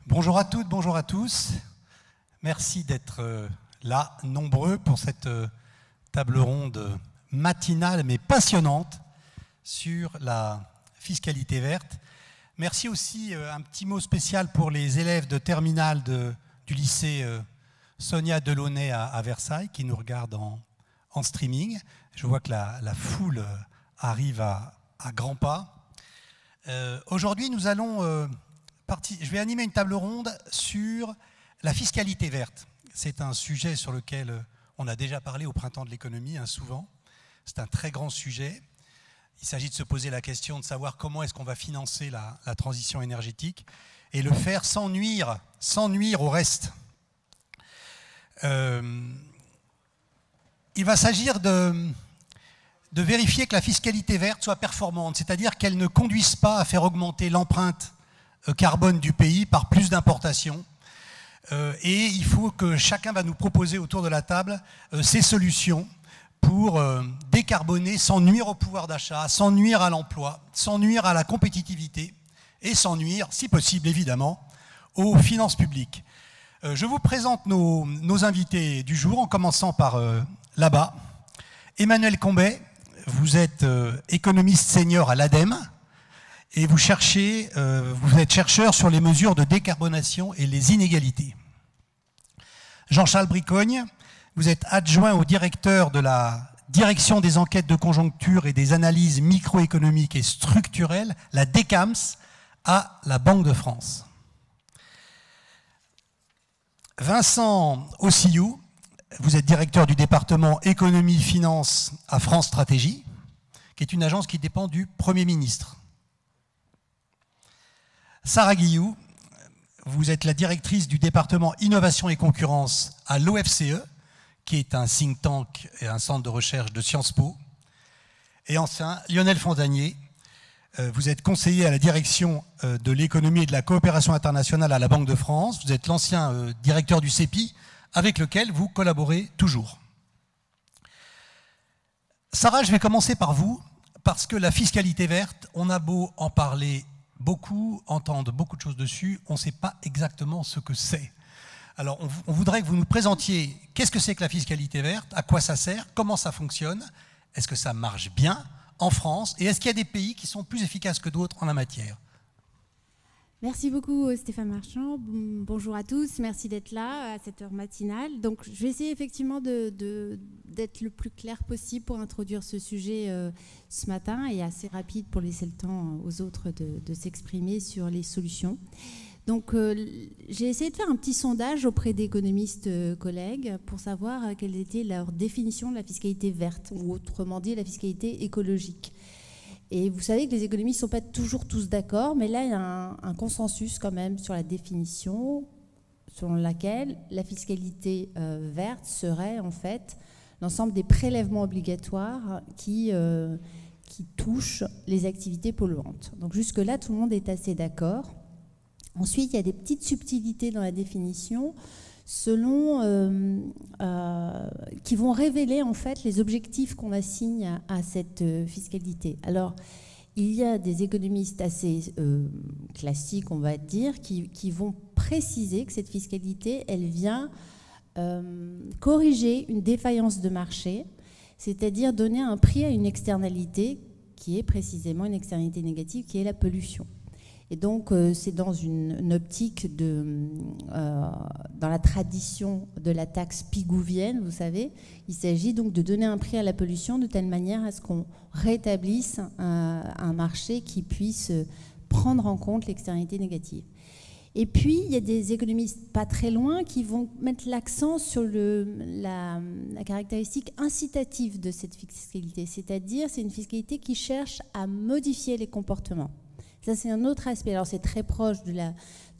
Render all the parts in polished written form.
Bonjour à toutes, bonjour à tous. Merci d'être là, nombreux, pour cette table ronde matinale mais passionnante sur la fiscalité verte. Merci aussi, un petit mot spécial pour les élèves de terminale du lycée Sonia Delaunay à Versailles qui nous regardent en streaming. Je vois que la foule arrive à grands pas. Aujourd'hui, nous allons... je vais animer une table ronde sur la fiscalité verte. C'est un sujet sur lequel on a déjà parlé au printemps de l'économie, souvent. C'est un très grand sujet. Il s'agit de se poser la question de savoir comment est-ce qu'on va financer la transition énergétique et le faire sans nuire au reste. Il va s'agir de vérifier que la fiscalité verte soit performante, c'est-à-dire qu'elle ne conduise pas à faire augmenter l'empreinte carbone du pays par plus d'importations. Et il faut que chacun va nous proposer autour de la table ses solutions pour décarboner sans nuire au pouvoir d'achat, sans nuire à l'emploi, sans nuire à la compétitivité et sans nuire, si possible évidemment, aux finances publiques. Je vous présente nos invités du jour en commençant par là-bas. Emmanuel Combet, vous êtes économiste senior à l'ADEME. Et vous êtes chercheur sur les mesures de décarbonation et les inégalités. Jean-Charles Bricogne, vous êtes adjoint au directeur de la Direction des enquêtes de conjoncture et des analyses microéconomiques et structurelles, la DECAMS, à la Banque de France. Vincent Ossillou, vous êtes directeur du département économie-finance à France Stratégie, qui est une agence qui dépend du Premier ministre. Sarah Guillou, vous êtes la directrice du département Innovation et Concurrence à l'OFCE, qui est un think tank et un centre de recherche de Sciences Po. Et enfin, Lionel Fontanier, vous êtes conseiller à la direction de l'économie et de la coopération internationale à la Banque de France. Vous êtes l'ancien directeur du CEPI, avec lequel vous collaborez toujours. Sarah, je vais commencer par vous, parce que la fiscalité verte, on a beau en parler beaucoup, entendre beaucoup de choses dessus, on ne sait pas exactement ce que c'est. Alors, on voudrait que vous nous présentiez qu'est-ce que c'est que la fiscalité verte, à quoi ça sert, comment ça fonctionne, est-ce que ça marche bien en France, et est-ce qu'il y a des pays qui sont plus efficaces que d'autres en la matière? Merci beaucoup Stéphane Marchand, bonjour à tous, merci d'être là à cette heure matinale. Donc je vais essayer effectivement d'être le plus clair possible pour introduire ce sujet ce matin et assez rapide pour laisser le temps aux autres de s'exprimer sur les solutions. Donc j'ai essayé de faire un petit sondage auprès d'économistes collègues pour savoir quelle était leur définition de la fiscalité verte, ou autrement dit la fiscalité écologique. Et vous savez que les économistes ne sont pas toujours tous d'accord, mais là, il y a un consensus quand même sur la définition selon laquelle la fiscalité verte serait en fait l'ensemble des prélèvements obligatoires qui touchent les activités polluantes. Donc jusque-là, tout le monde est assez d'accord. Ensuite, il y a des petites subtilités dans la définition qui vont révéler en fait les objectifs qu'on assigne à cette fiscalité. Alors, il y a des économistes assez classiques, on va dire, qui vont préciser que cette fiscalité, elle vient corriger une défaillance de marché, c'est-à-dire donner un prix à une externalité qui est précisément une externalité négative, qui est la pollution. Et donc, c'est dans une optique dans la tradition de la taxe pigouvienne, vous savez, il s'agit donc de donner un prix à la pollution de telle manière à ce qu'on rétablisse un marché qui puisse prendre en compte l'externalité négative. Et puis, il y a des économistes pas très loin qui vont mettre l'accent sur la caractéristique incitative de cette fiscalité, c'est-à-dire c'est une fiscalité qui cherche à modifier les comportements. Ça, c'est un autre aspect. Alors, c'est très proche de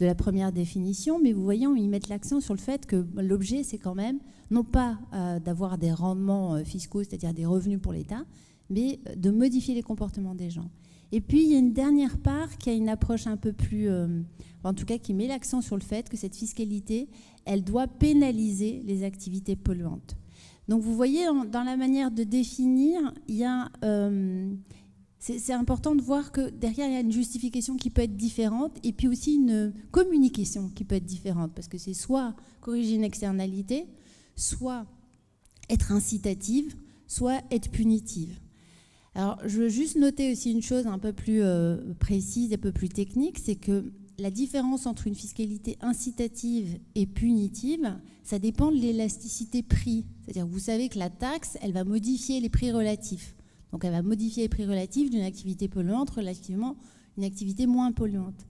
la première définition, mais vous voyez, ils mettent l'accent sur le fait que l'objet, c'est quand même, non pas d'avoir des rendements fiscaux, c'est-à-dire des revenus pour l'État, mais de modifier les comportements des gens. Et puis, il y a une dernière part qui a une approche un peu plus... en tout cas, qui met l'accent sur le fait que cette fiscalité, elle doit pénaliser les activités polluantes. Donc, vous voyez, dans la manière de définir, il y a... C'est important de voir que derrière, il y a une justification qui peut être différente et puis aussi une communication qui peut être différente, parce que c'est soit corriger une externalité, soit être incitative, soit être punitive. Alors, je veux juste noter aussi une chose un peu plus précise, un peu plus technique, c'est que la différence entre une fiscalité incitative et punitive, ça dépend de l'élasticité prix. C'est-à-dire, vous savez que la taxe, elle va modifier les prix relatifs. Donc, elle va modifier les prix relatifs d'une activité polluante relativement une activité moins polluante.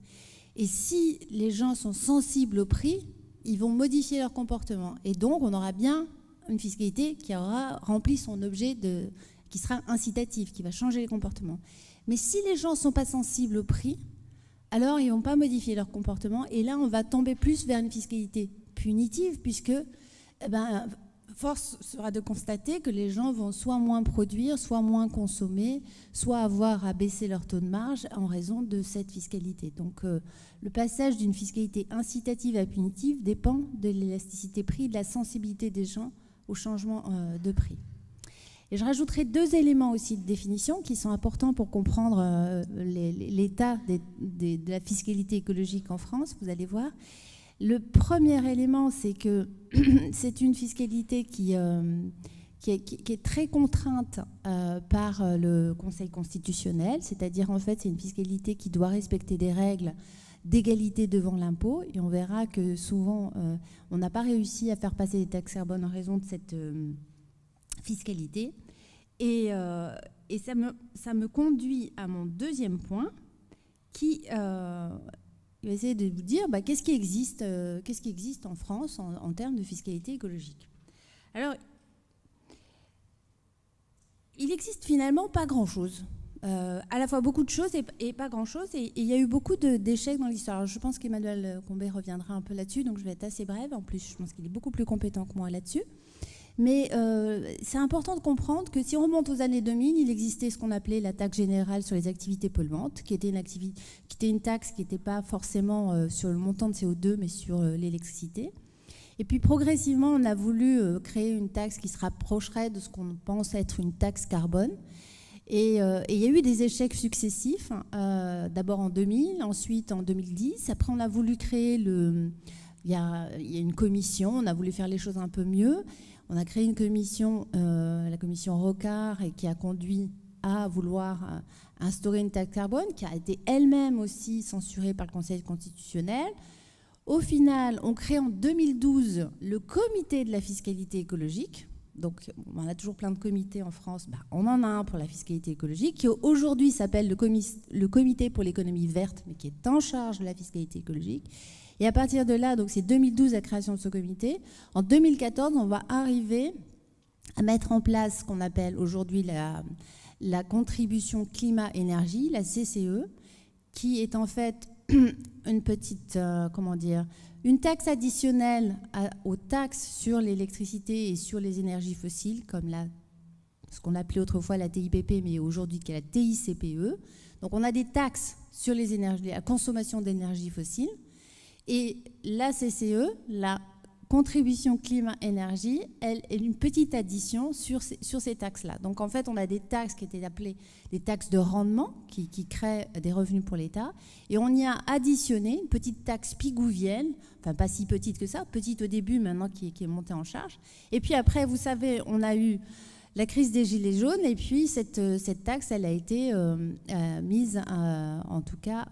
Et si les gens sont sensibles au prix, ils vont modifier leur comportement. Et donc, on aura bien une fiscalité qui aura rempli son objet, qui sera incitative, qui va changer les comportements. Mais si les gens ne sont pas sensibles au prix, alors ils ne vont pas modifier leur comportement. Et là, on va tomber plus vers une fiscalité punitive, puisque force sera de constater que les gens vont soit moins produire, soit moins consommer, soit avoir à baisser leur taux de marge en raison de cette fiscalité. Donc le passage d'une fiscalité incitative à punitive dépend de l'élasticité prix, de la sensibilité des gens au changement de prix. Et je rajouterai 2 éléments aussi de définition qui sont importants pour comprendre l'état de la fiscalité écologique en France, vous allez voir. Le premier élément, c'est que c'est une fiscalité qui est très contrainte par le Conseil constitutionnel, c'est-à-dire en fait c'est une fiscalité qui doit respecter des règles d'égalité devant l'impôt, et on verra que souvent on n'a pas réussi à faire passer les taxes carbone en raison de cette fiscalité. Et ça me conduit à mon deuxième point qui... Je vais essayer de vous dire qu'est-ce qui existe en France en termes de fiscalité écologique. Alors, il existe finalement pas grand-chose. À la fois beaucoup de choses et pas grand-chose. Et il y a eu beaucoup d'échecs dans l'histoire. Alors, je pense qu'Emmanuel Combet reviendra un peu là-dessus, donc je vais être assez brève. En plus, je pense qu'il est beaucoup plus compétent que moi là-dessus. Mais c'est important de comprendre que si on remonte aux années 2000, il existait ce qu'on appelait la taxe générale sur les activités polluantes, qui était une taxe qui n'était pas forcément sur le montant de CO2, mais sur l'électricité. Et puis progressivement, on a voulu créer une taxe qui se rapprocherait de ce qu'on pense être une taxe carbone. Et il y a eu des échecs successifs, d'abord en 2000, ensuite en 2010. Après, on a voulu créer il y a une commission, on a voulu faire les choses un peu mieux. On a créé une commission, la commission Rocard, et qui a conduit à vouloir instaurer une taxe carbone, qui a été elle-même aussi censurée par le Conseil constitutionnel. Au final, on crée en 2012 le comité de la fiscalité écologique. Donc, on a toujours plein de comités en France. On en a un pour la fiscalité écologique, qui aujourd'hui s'appelle le comité pour l'économie verte, mais qui est en charge de la fiscalité écologique. Et à partir de là, donc c'est 2012 la création de ce comité. En 2014, on va arriver à mettre en place ce qu'on appelle aujourd'hui la contribution climat-énergie, la CCE, qui est en fait une petite, une taxe additionnelle aux taxes sur l'électricité et sur les énergies fossiles, comme ce qu'on appelait autrefois la TIPP, mais aujourd'hui qui est la TICPE. Donc on a des taxes sur les énergies, la consommation d'énergie fossile. Et la CCE, la contribution climat-énergie, elle est une petite addition sur ces taxes-là. Donc en fait, on a des taxes qui étaient appelées des taxes de rendement, qui créent des revenus pour l'État, et on y a additionné une petite taxe pigouvienne, enfin pas si petite que ça, petite au début, maintenant qui est montée en charge. Et puis après, vous savez, on a eu la crise des Gilets jaunes, et puis cette taxe, elle a été mise, en tout cas,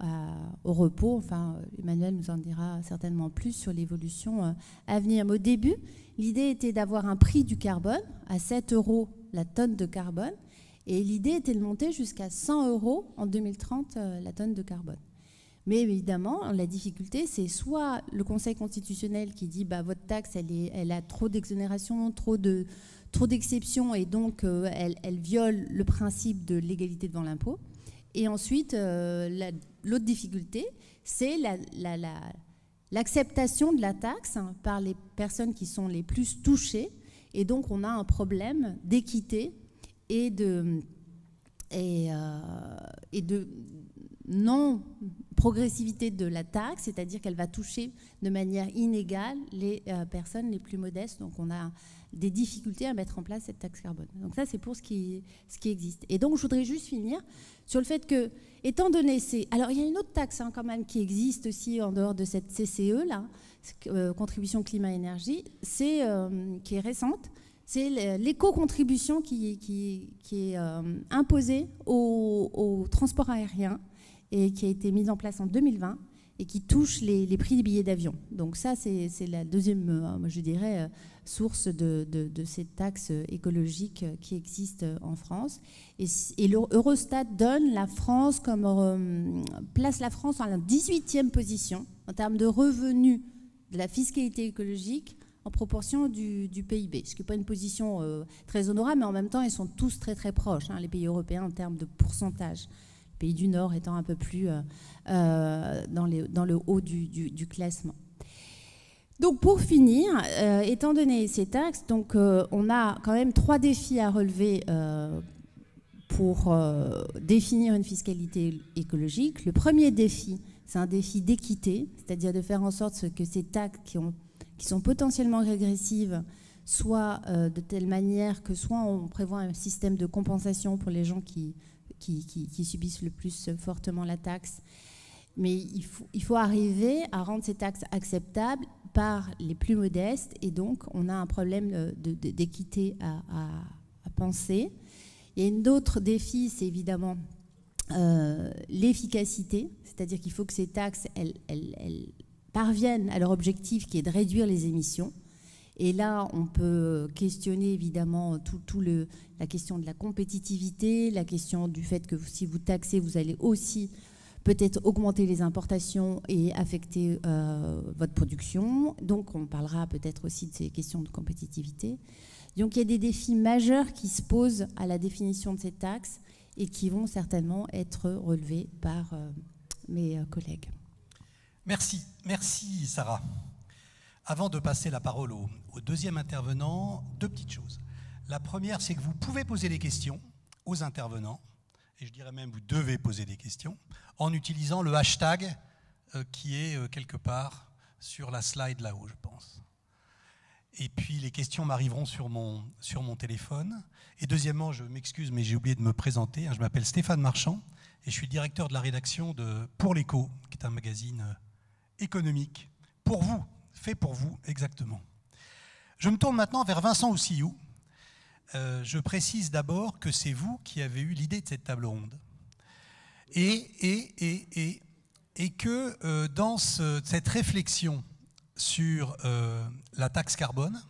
au repos. Enfin, Emmanuel nous en dira certainement plus sur l'évolution à venir. Mais au début, l'idée était d'avoir un prix du carbone à 7 € la tonne de carbone, et l'idée était de monter jusqu'à 100 € en 2030 la tonne de carbone. Mais évidemment, la difficulté, c'est soit le Conseil constitutionnel qui dit votre taxe, elle a trop d'exonération, trop d'exceptions, et donc elle viole le principe de l'égalité devant l'impôt. Et ensuite, l'autre difficulté, c'est l'acceptation de la taxe par les personnes qui sont les plus touchées. Et donc, on a un problème d'équité et de non-progressivité de la taxe, c'est-à-dire qu'elle va toucher de manière inégale les personnes les plus modestes. Donc on a des difficultés à mettre en place cette taxe carbone. Donc ça, c'est pour ce qui existe. Et donc je voudrais juste finir sur le fait que, étant donné alors il y a une autre taxe quand même qui existe aussi en dehors de cette CCE, là, contribution climat-énergie, qui est récente. C'est l'éco-contribution qui est imposée au transport aérien et qui a été mise en place en 2020 et qui touche les prix des billets d'avion. Donc ça, c'est la deuxième, je dirais, source de cette taxe écologique qui existe en France. Et l'Eurostat donne la France place la France en la 18e position en termes de revenus de la fiscalité écologique en proportion du PIB, ce qui n'est pas une position très honorable, mais en même temps, ils sont tous très très proches, les pays européens, en termes de pourcentage. Les pays du Nord étant un peu plus dans le haut du classement. Donc pour finir, étant donné ces taxes, donc, on a quand même 3 défis à relever pour définir une fiscalité écologique. Le premier défi, c'est un défi d'équité, c'est-à-dire de faire en sorte que ces taxes qui sont potentiellement régressives soient de telle manière que soit on prévoit un système de compensation pour les gens qui subissent le plus fortement la taxe, mais il faut arriver à rendre ces taxes acceptables par les plus modestes, et donc on a un problème d'équité à penser. Il y a un autre défi, c'est évidemment l'efficacité, c'est-à-dire qu'il faut que ces taxes elles parviennent à leur objectif qui est de réduire les émissions. Et là, on peut questionner évidemment la question de la compétitivité, la question du fait que si vous taxez, vous allez aussi peut-être augmenter les importations et affecter votre production. Donc, on parlera peut-être aussi de ces questions de compétitivité. Donc, il y a des défis majeurs qui se posent à la définition de ces taxes et qui vont certainement être relevés par mes collègues. Merci Sarah. Avant de passer la parole au deuxième intervenant, 2 petites choses. La première, c'est que vous pouvez poser des questions aux intervenants, et je dirais même vous devez poser des questions, en utilisant le hashtag qui est quelque part sur la slide là-haut, je pense. Et puis les questions m'arriveront sur mon téléphone. Et deuxièmement, je m'excuse, mais j'ai oublié de me présenter. Je m'appelle Stéphane Marchand et je suis directeur de la rédaction de Pour l'Écho, qui est un magazine économique, pour vous, fait pour vous exactement. Je me tourne maintenant vers Vincent Oussillou. Je précise d'abord que c'est vous qui avez eu l'idée de cette table ronde. Et que dans cette réflexion sur la taxe carbone,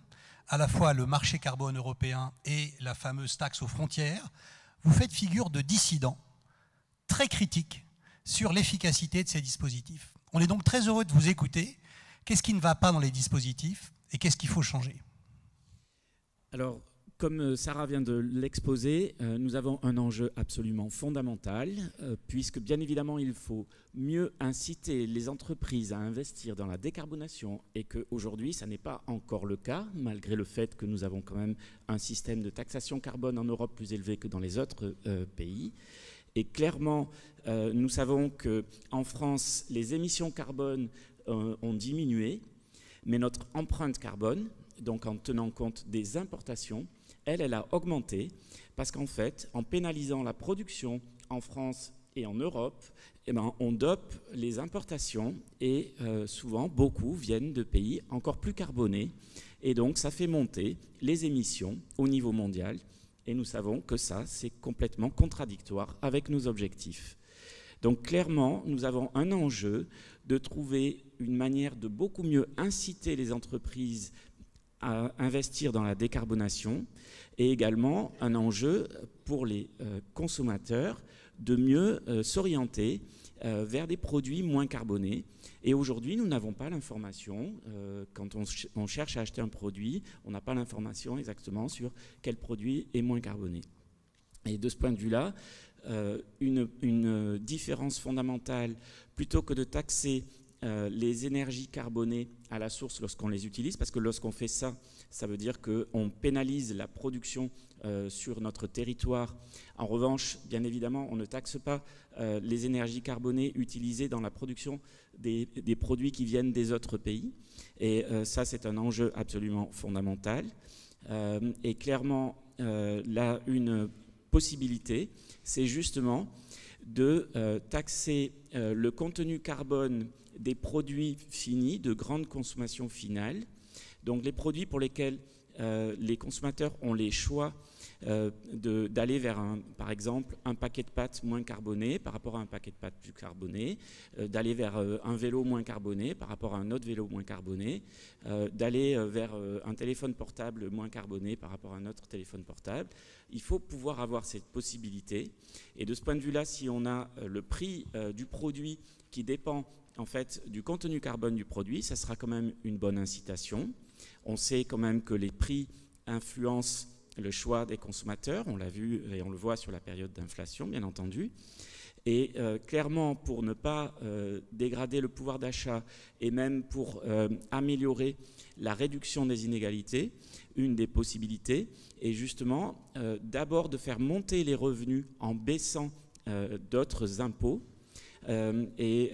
à la fois le marché carbone européen et la fameuse taxe aux frontières, vous faites figure de dissident très critique sur l'efficacité de ces dispositifs. On est donc très heureux de vous écouter. Qu'est-ce qui ne va pas dans les dispositifs et qu'est-ce qu'il faut changer? Alors, comme Sarah vient de l'exposer, nous avons un enjeu absolument fondamental, puisque bien évidemment, il faut mieux inciter les entreprises à investir dans la décarbonation et qu'aujourd'hui, ça n'est pas encore le cas, malgré le fait que nous avons quand même un système de taxation carbone en Europe plus élevé que dans les autres pays. Et clairement, nous savons qu'en France, les émissions carbone ont diminué, mais notre empreinte carbone, donc en tenant compte des importations, elle a augmenté parce qu'en fait, en pénalisant la production en France et en Europe, on dope les importations et souvent, beaucoup viennent de pays encore plus carbonés. Et donc, ça fait monter les émissions au niveau mondial. Et nous savons que ça, c'est complètement contradictoire avec nos objectifs. Donc, clairement, nous avons un enjeu de trouver une manière de beaucoup mieux inciter les entreprises à investir dans la décarbonation et également un enjeu pour les consommateurs de mieux s'orienter vers des produits moins carbonés. Et aujourd'hui, nous n'avons pas l'information. Quand on cherche à acheter un produit, on n'a pas l'information exactement sur quel produit est moins carboné. Et de ce point de vue-là, une différence fondamentale, plutôt que de taxer les énergies carbonées à la source lorsqu'on les utilise, parce que lorsqu'on fait ça, ça veut dire qu'on pénalise la production sur notre territoire. En revanche, bien évidemment, on ne taxe pas les énergies carbonées utilisées dans la production des produits qui viennent des autres pays. Et ça, c'est un enjeu absolument fondamental. Et clairement, là, une possibilité, c'est justement de taxer le contenu carbone des produits finis de grande consommation finale. Donc les produits pour lesquels les consommateurs ont les choix d'aller vers, par exemple, un paquet de pâtes moins carboné par rapport à un paquet de pâtes plus carboné, d'aller vers un vélo moins carboné par rapport à un autre vélo moins carboné, d'aller vers un téléphone portable moins carboné par rapport à un autre téléphone portable. Il faut pouvoir avoir cette possibilité. Et de ce point de vue-là, si on a le prix du produit qui dépend en fait du contenu carbone du produit, ça sera quand même une bonne incitation. On sait quand même que les prix influencent le choix des consommateurs, on l'a vu et on le voit sur la période d'inflation, bien entendu. Et clairement, pour ne pas dégrader le pouvoir d'achat et même pour améliorer la réduction des inégalités, une des possibilités est justement d'abord de faire monter les revenus en baissant d'autres impôts et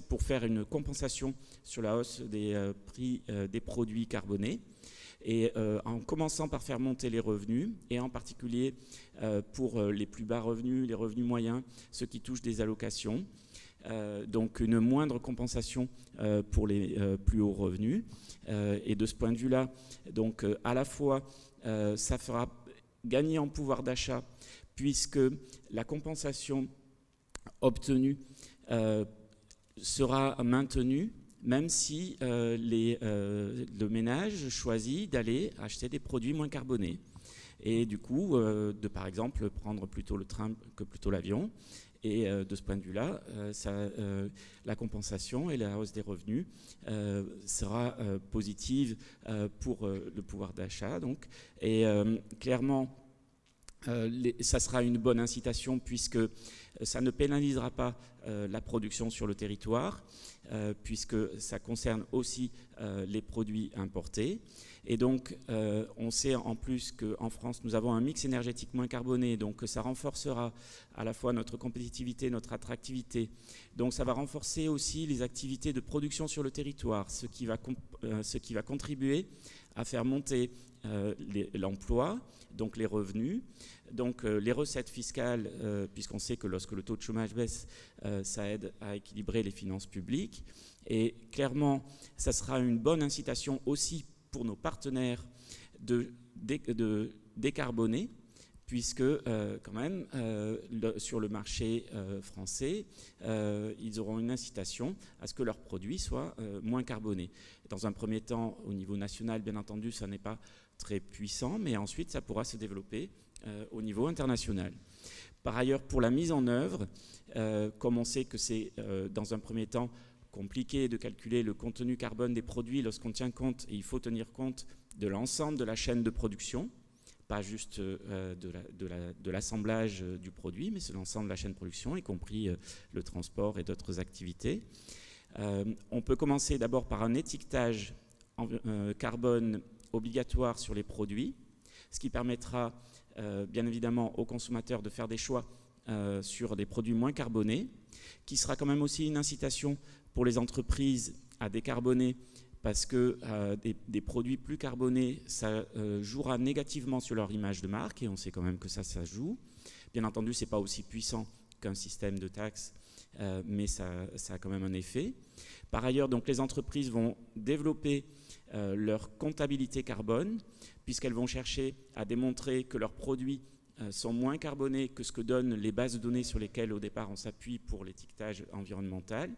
pour faire une compensation sur la hausse des prix des produits carbonés. Et en commençant par faire monter les revenus, et en particulier pour les plus bas revenus, les revenus moyens, ceux qui touchent des allocations, donc une moindre compensation pour les plus hauts revenus. Et de ce point de vue-là, donc à la fois, ça fera gagner en pouvoir d'achat, puisque la compensation obtenue sera maintenue, même si le ménage choisit d'aller acheter des produits moins carbonés. Et du coup, de par exemple prendre plutôt le train que plutôt l'avion. Et de ce point de vue-là, la compensation et la hausse des revenus sera positive pour le pouvoir d'achat. Donc. Et clairement, ça sera une bonne incitation puisque ça ne pénalisera pas la production sur le territoire, puisque ça concerne aussi les produits importés. Et donc, on sait en plus qu'en France, nous avons un mix énergétique moins carboné, donc ça renforcera à la fois notre compétitivité, notre attractivité. Donc, ça va renforcer aussi les activités de production sur le territoire, ce qui va contribuer à faire monter l'emploi, donc les revenus, donc les recettes fiscales, puisqu'on sait que lorsque le taux de chômage baisse, ça aide à équilibrer les finances publiques. Et clairement, ça sera une bonne incitation aussi pour nos partenaires de décarboner, puisque quand même, sur le marché français, ils auront une incitation à ce que leurs produits soient moins carbonés. Dans un premier temps, au niveau national, bien entendu, ça n'est pas très puissant, mais ensuite, ça pourra se développer au niveau international. Par ailleurs, pour la mise en œuvre, comme on sait que c'est, dans un premier temps, compliqué de calculer le contenu carbone des produits lorsqu'on tient compte, et il faut tenir compte de l'ensemble de la chaîne de production, pas juste de l'assemblage du produit, mais c'est l'ensemble de la chaîne de production, y compris le transport et d'autres activités. On peut commencer d'abord par un étiquetage carbone obligatoire sur les produits, ce qui permettra bien évidemment aux consommateurs de faire des choix sur des produits moins carbonés, qui sera quand même aussi une incitation pour les entreprises à décarboner, parce que des produits plus carbonés, ça jouera négativement sur leur image de marque, et on sait quand même que ça joue. Bien entendu, ce n'est pas aussi puissant qu'un système de taxes, mais ça a quand même un effet. Par ailleurs, donc, les entreprises vont développer leur comptabilité carbone, puisqu'elles vont chercher à démontrer que leurs produits sont moins carbonés que ce que donnent les bases de données sur lesquelles, au départ, on s'appuie pour l'étiquetage environnemental.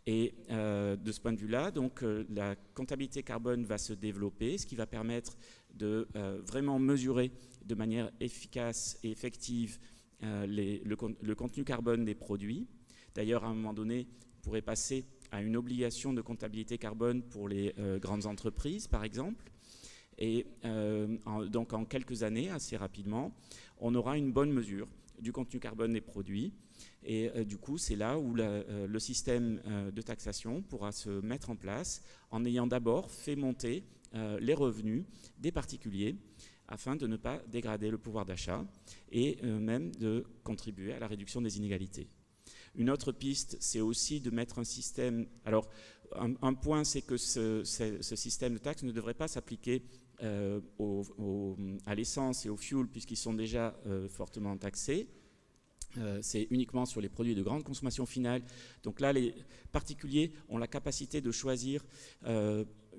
Et de ce point de vue-là, donc, la comptabilité carbone va se développer, ce qui va permettre de vraiment mesurer de manière efficace et effective le contenu carbone des produits. D'ailleurs, à un moment donné, on pourrait passer à une obligation de comptabilité carbone pour les grandes entreprises, par exemple. Et donc, en quelques années, assez rapidement, on aura une bonne mesure du contenu carbone des produits. Et du coup, c'est là où le système de taxation pourra se mettre en place en ayant d'abord fait monter les revenus des particuliers afin de ne pas dégrader le pouvoir d'achat et même de contribuer à la réduction des inégalités. Une autre piste, c'est aussi de mettre un système... Alors, un point, c'est que ce système de taxe ne devrait pas s'appliquer à l'essence et au fuel, puisqu'ils sont déjà fortement taxés. C'est uniquement sur les produits de grande consommation finale. Donc là, les particuliers ont la capacité de choisir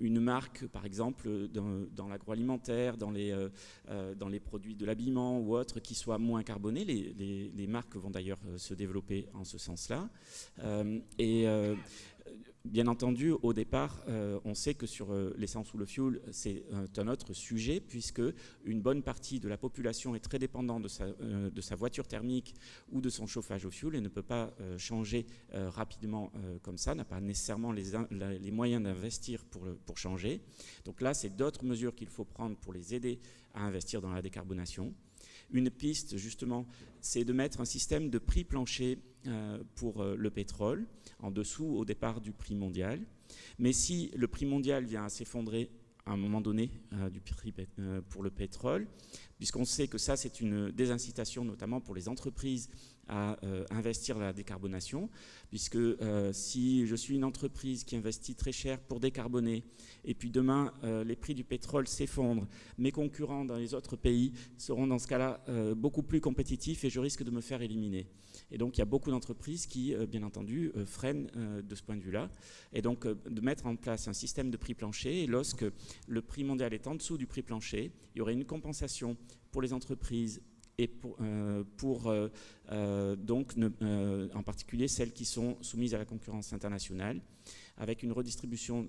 une marque, par exemple, dans l'agroalimentaire, dans les produits de l'habillement ou autres, qui soient moins carbonés. Les marques vont d'ailleurs se développer en ce sens-là. Bien entendu, au départ, on sait que sur l'essence ou le fuel, c'est un autre sujet, puisque une bonne partie de la population est très dépendante de sa voiture thermique ou de son chauffage au fuel et ne peut pas changer rapidement comme ça, n'a pas nécessairement les moyens d'investir pour changer. Donc là, c'est d'autres mesures qu'il faut prendre pour les aider à investir dans la décarbonation. Une piste, justement, c'est de mettre un système de prix plancher pour le pétrole, en dessous au départ du prix mondial. Mais si le prix mondial vient à s'effondrer à un moment donné du prix pour le pétrole, puisqu'on sait que ça c'est une désincitation notamment pour les entreprises à investir dans la décarbonation, puisque si je suis une entreprise qui investit très cher pour décarboner, et puis demain les prix du pétrole s'effondrent, mes concurrents dans les autres pays seront dans ce cas-là beaucoup plus compétitifs et je risque de me faire éliminer. Et donc il y a beaucoup d'entreprises qui, bien entendu, freinent de ce point de vue-là. Et donc de mettre en place un système de prix plancher, et lorsque le prix mondial est en dessous du prix plancher, il y aurait une compensation pour les entreprises et en particulier celles qui sont soumises à la concurrence internationale, avec une redistribution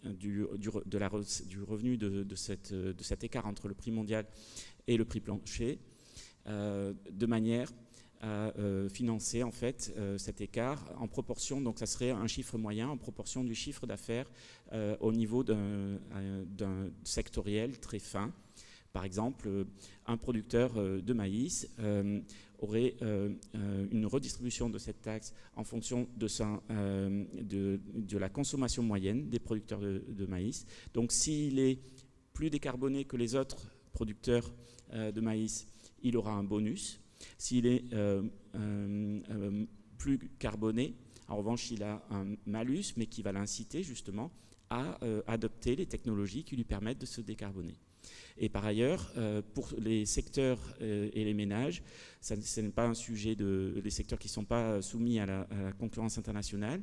du revenu de cet écart entre le prix mondial et le prix plancher, de manière à financer en fait cet écart en proportion, donc ça serait un chiffre moyen en proportion du chiffre d'affaires au niveau d'un sectoriel très fin. Par exemple, un producteur de maïs aurait une redistribution de cette taxe en fonction de la consommation moyenne des producteurs de maïs. Donc s'il est plus décarboné que les autres producteurs de maïs, il aura un bonus. S'il est plus carboné, en revanche, il a un malus, mais qui va l'inciter justement à adopter les technologies qui lui permettent de se décarboner. Et par ailleurs, pour les secteurs et les ménages, ce n'est pas un sujet les secteurs qui ne sont pas soumis à la concurrence internationale.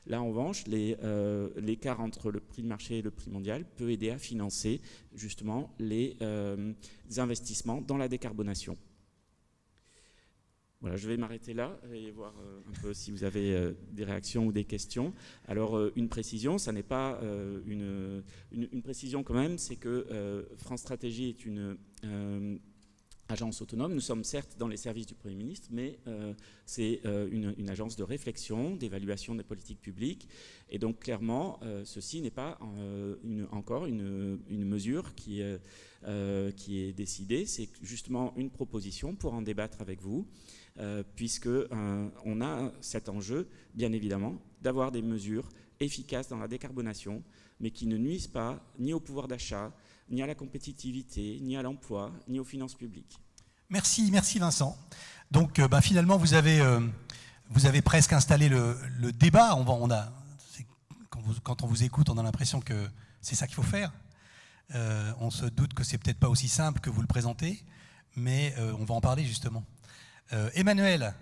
Là, en revanche, l'écart entre le prix de marché et le prix mondial peut aider à financer justement les investissements dans la décarbonation. Voilà, je vais m'arrêter là et voir un peu si vous avez des réactions ou des questions. Alors, une précision, ça n'est pas une précision quand même, c'est que France Stratégie est une agence autonome. Nous sommes certes dans les services du Premier ministre, mais c'est une agence de réflexion, d'évaluation des politiques publiques. Et donc, clairement, ceci n'est pas encore une mesure qui est décidée. C'est justement une proposition pour en débattre avec vous. Puisque on a cet enjeu, bien évidemment, d'avoir des mesures efficaces dans la décarbonation, mais qui ne nuisent pas ni au pouvoir d'achat, ni à la compétitivité, ni à l'emploi, ni aux finances publiques. Merci Vincent. Donc finalement, vous avez presque installé le débat. Quand on vous écoute, on a l'impression que c'est ça qu'il faut faire. On se doute que c'est peut-être pas aussi simple que vous le présentez, mais on va en parler justement. Emmanuel,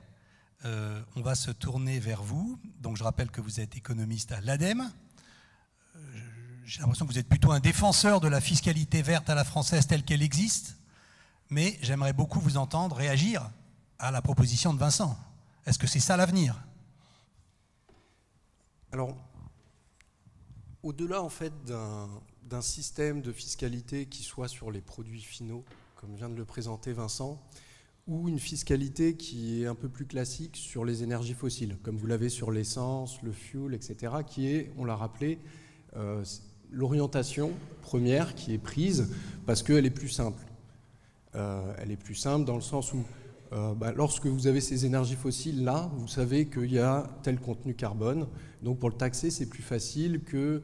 on va se tourner vers vous. Donc je rappelle que vous êtes économiste à l'ADEME. J'ai l'impression que vous êtes plutôt un défenseur de la fiscalité verte à la française telle qu'elle existe, mais j'aimerais beaucoup vous entendre réagir à la proposition de Vincent. Est-ce que c'est ça l'avenir? Alors, au-delà en fait d'un système de fiscalité qui soit sur les produits finaux, comme vient de le présenter Vincent, ou une fiscalité qui est un peu plus classique sur les énergies fossiles, comme vous l'avez sur l'essence, le fuel, etc., qui est, on l'a rappelé, l'orientation première qui est prise parce qu'elle est plus simple. Elle est plus simple dans le sens où lorsque vous avez ces énergies fossiles là, vous savez qu'il y a tel contenu carbone. Donc pour le taxer, c'est plus facile que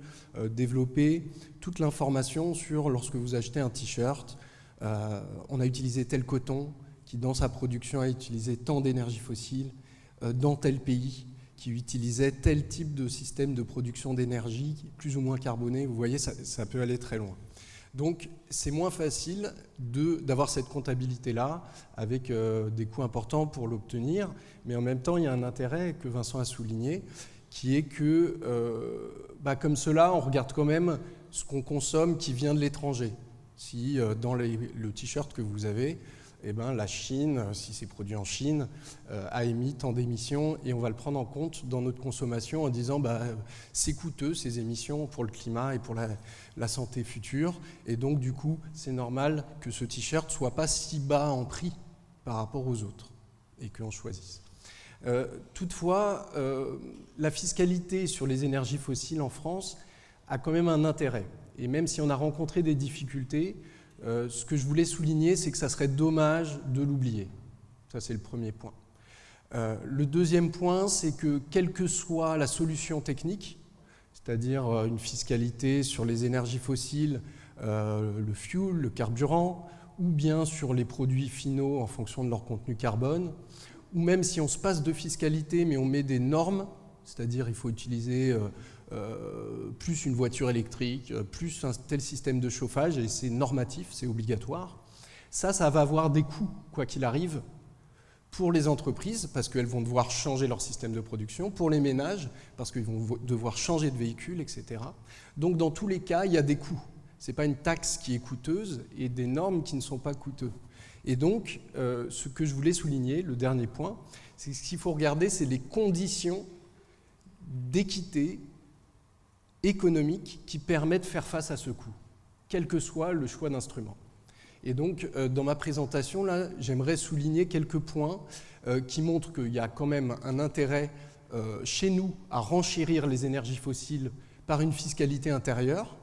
développer toute l'information sur lorsque vous achetez un t-shirt, on a utilisé tel coton qui dans sa production a utilisé tant d'énergie fossile dans tel pays qui utilisait tel type de système de production d'énergie plus ou moins carboné. Vous voyez, ça peut aller très loin. Donc c'est moins facile d'avoir cette comptabilité-là avec des coûts importants pour l'obtenir, mais en même temps il y a un intérêt que Vincent a souligné, qui est que comme cela on regarde quand même ce qu'on consomme qui vient de l'étranger. Si dans le t-shirt que vous avez, la Chine, si c'est produit en Chine, a émis tant d'émissions et on va le prendre en compte dans notre consommation en disant c'est coûteux ces émissions pour le climat et pour la santé future et donc du coup c'est normal que ce t-shirt ne soit pas si bas en prix par rapport aux autres et qu'on choisisse. Toutefois, la fiscalité sur les énergies fossiles en France a quand même un intérêt et même si on a rencontré des difficultés, ce que je voulais souligner, c'est que ça serait dommage de l'oublier. Ça, c'est le premier point. Le deuxième point, c'est que quelle que soit la solution technique, c'est-à-dire une fiscalité sur les énergies fossiles, le fuel, le carburant, ou bien sur les produits finaux en fonction de leur contenu carbone, ou même si on se passe de fiscalité mais on met des normes, c'est-à-dire il faut utiliser plus une voiture électrique, plus un tel système de chauffage, et c'est normatif, c'est obligatoire. Ça va avoir des coûts, quoi qu'il arrive, pour les entreprises, parce qu'elles vont devoir changer leur système de production, pour les ménages, parce qu'ils vont devoir changer de véhicule, etc. Donc dans tous les cas, il y a des coûts. Ce n'est pas une taxe qui est coûteuse et des normes qui ne sont pas coûteuses. Et donc, ce que je voulais souligner, le dernier point, c'est que ce qu'il faut regarder, c'est les conditions d'équité économique qui permet de faire face à ce coût, quel que soit le choix d'instrument. Et donc, dans ma présentation, là, j'aimerais souligner quelques points qui montrent qu'il y a quand même un intérêt chez nous à renchérir les énergies fossiles par une fiscalité intérieure,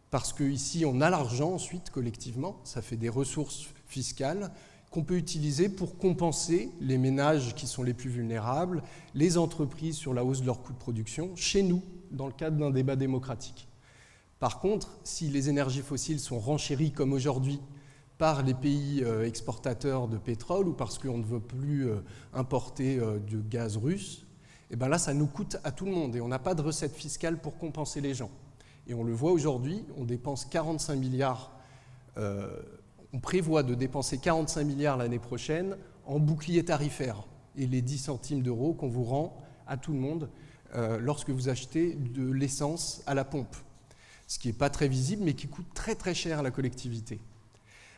parce qu'ici, on a l'argent ensuite, collectivement, ça fait des ressources fiscales qu'on peut utiliser pour compenser les ménages qui sont les plus vulnérables, les entreprises sur la hausse de leurs coûts de production, chez nous, dans le cadre d'un débat démocratique. Par contre, si les énergies fossiles sont renchéries comme aujourd'hui par les pays exportateurs de pétrole ou parce qu'on ne veut plus importer du gaz russe, et bien là, ça nous coûte à tout le monde et on n'a pas de recette fiscale pour compenser les gens. Et on le voit aujourd'hui, on dépense 45 milliards, on prévoit de dépenser 45 milliards l'année prochaine en bouclier tarifaire et les 10 centimes d'euros qu'on vous rend à tout le monde lorsque vous achetez de l'essence à la pompe, ce qui n'est pas très visible mais qui coûte très très cher à la collectivité.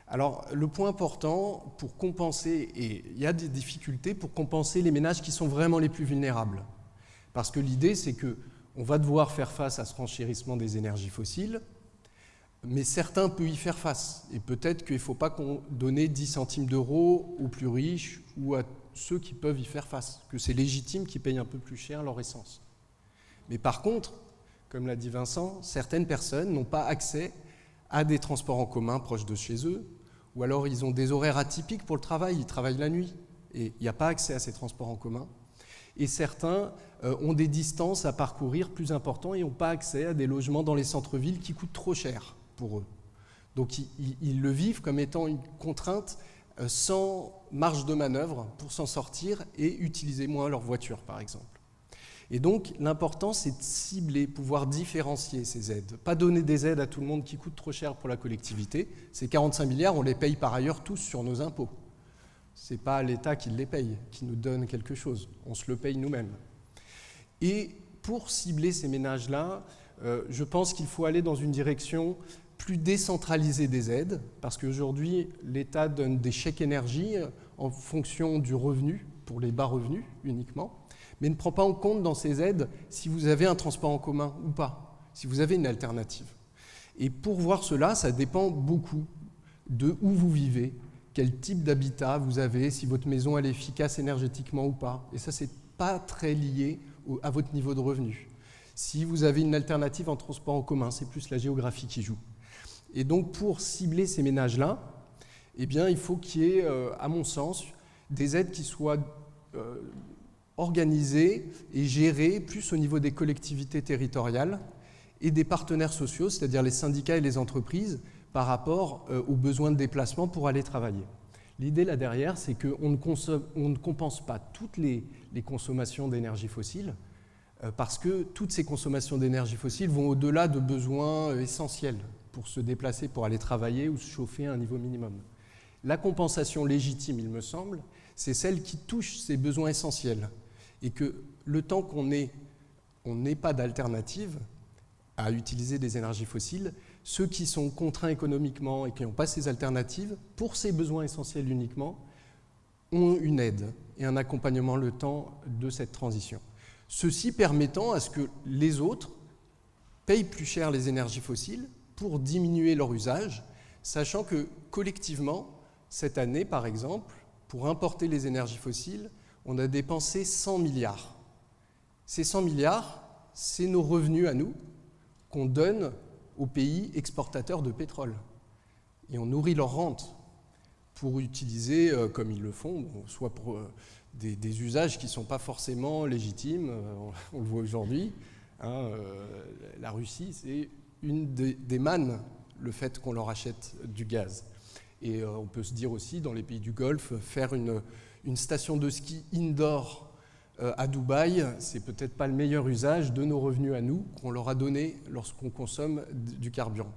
Alors le point important pour compenser, et il y a des difficultés pour compenser les ménages qui sont vraiment les plus vulnérables, parce que l'idée c'est qu'on va devoir faire face à ce renchérissement des énergies fossiles, mais certains peuvent y faire face, et peut-être qu'il ne faut pas donner 10 centimes d'euros aux plus riches ou à ceux qui peuvent y faire face, que c'est légitime qu'ils payent un peu plus cher leur essence. Mais par contre, comme l'a dit Vincent, certaines personnes n'ont pas accès à des transports en commun proches de chez eux, ou alors ils ont des horaires atypiques pour le travail, ils travaillent la nuit, et il n'y a pas accès à ces transports en commun. Et certains ont des distances à parcourir plus importantes et n'ont pas accès à des logements dans les centres-villes qui coûtent trop cher pour eux. Donc ils le vivent comme étant une contrainte sans marge de manœuvre pour s'en sortir et utiliser moins leur voiture, par exemple. Et donc, l'important, c'est de cibler, pouvoir différencier ces aides. Pas donner des aides à tout le monde qui coûtent trop cher pour la collectivité. Ces 45 milliards, on les paye par ailleurs tous sur nos impôts. Ce n'est pas l'État qui les paye, qui nous donne quelque chose. On se le paye nous-mêmes. Et pour cibler ces ménages-là, je pense qu'il faut aller dans une direction plus décentralisée des aides, parce qu'aujourd'hui, l'État donne des chèques énergie en fonction du revenu, pour les bas revenus uniquement, mais ne prend pas en compte dans ces aides si vous avez un transport en commun ou pas, si vous avez une alternative. Et pour voir cela, ça dépend beaucoup de où vous vivez, quel type d'habitat vous avez, si votre maison elle est efficace énergétiquement ou pas. Et ça, c'est pas très lié à votre niveau de revenu. Si vous avez une alternative en transport en commun, c'est plus la géographie qui joue. Et donc, pour cibler ces ménages-là, eh bien, il faut qu'il y ait, à mon sens, des aides qui soient organisées et gérées plus au niveau des collectivités territoriales et des partenaires sociaux, c'est-à-dire les syndicats et les entreprises, par rapport aux besoins de déplacement pour aller travailler. L'idée là derrière, c'est qu'on ne compense pas toutes les consommations d'énergie fossile, parce que toutes ces consommations d'énergie fossile vont au-delà de besoins essentiels pour se déplacer, pour aller travailler ou se chauffer à un niveau minimum. La compensation légitime, il me semble, c'est celle qui touche ces besoins essentiels. Et que le temps qu'on n'ait pas d'alternative à utiliser des énergies fossiles, ceux qui sont contraints économiquement et qui n'ont pas ces alternatives, pour ces besoins essentiels uniquement, ont une aide et un accompagnement le temps de cette transition. Ceci permettant à ce que les autres payent plus cher les énergies fossiles pour diminuer leur usage, sachant que collectivement, cette année par exemple, pour importer les énergies fossiles, on a dépensé 100 milliards. Ces 100 milliards, c'est nos revenus à nous qu'on donne aux pays exportateurs de pétrole. Et on nourrit leurs rentes pour utiliser, comme ils le font, soit pour des usages qui ne sont pas forcément légitimes, on le voit aujourd'hui. La Russie, c'est une des mannes, le fait qu'on leur achète du gaz. Et on peut se dire aussi, dans les pays du Golfe, faire une station de ski indoor à Dubaï, c'est peut-être pas le meilleur usage de nos revenus à nous qu'on leur a donné lorsqu'on consomme du carburant.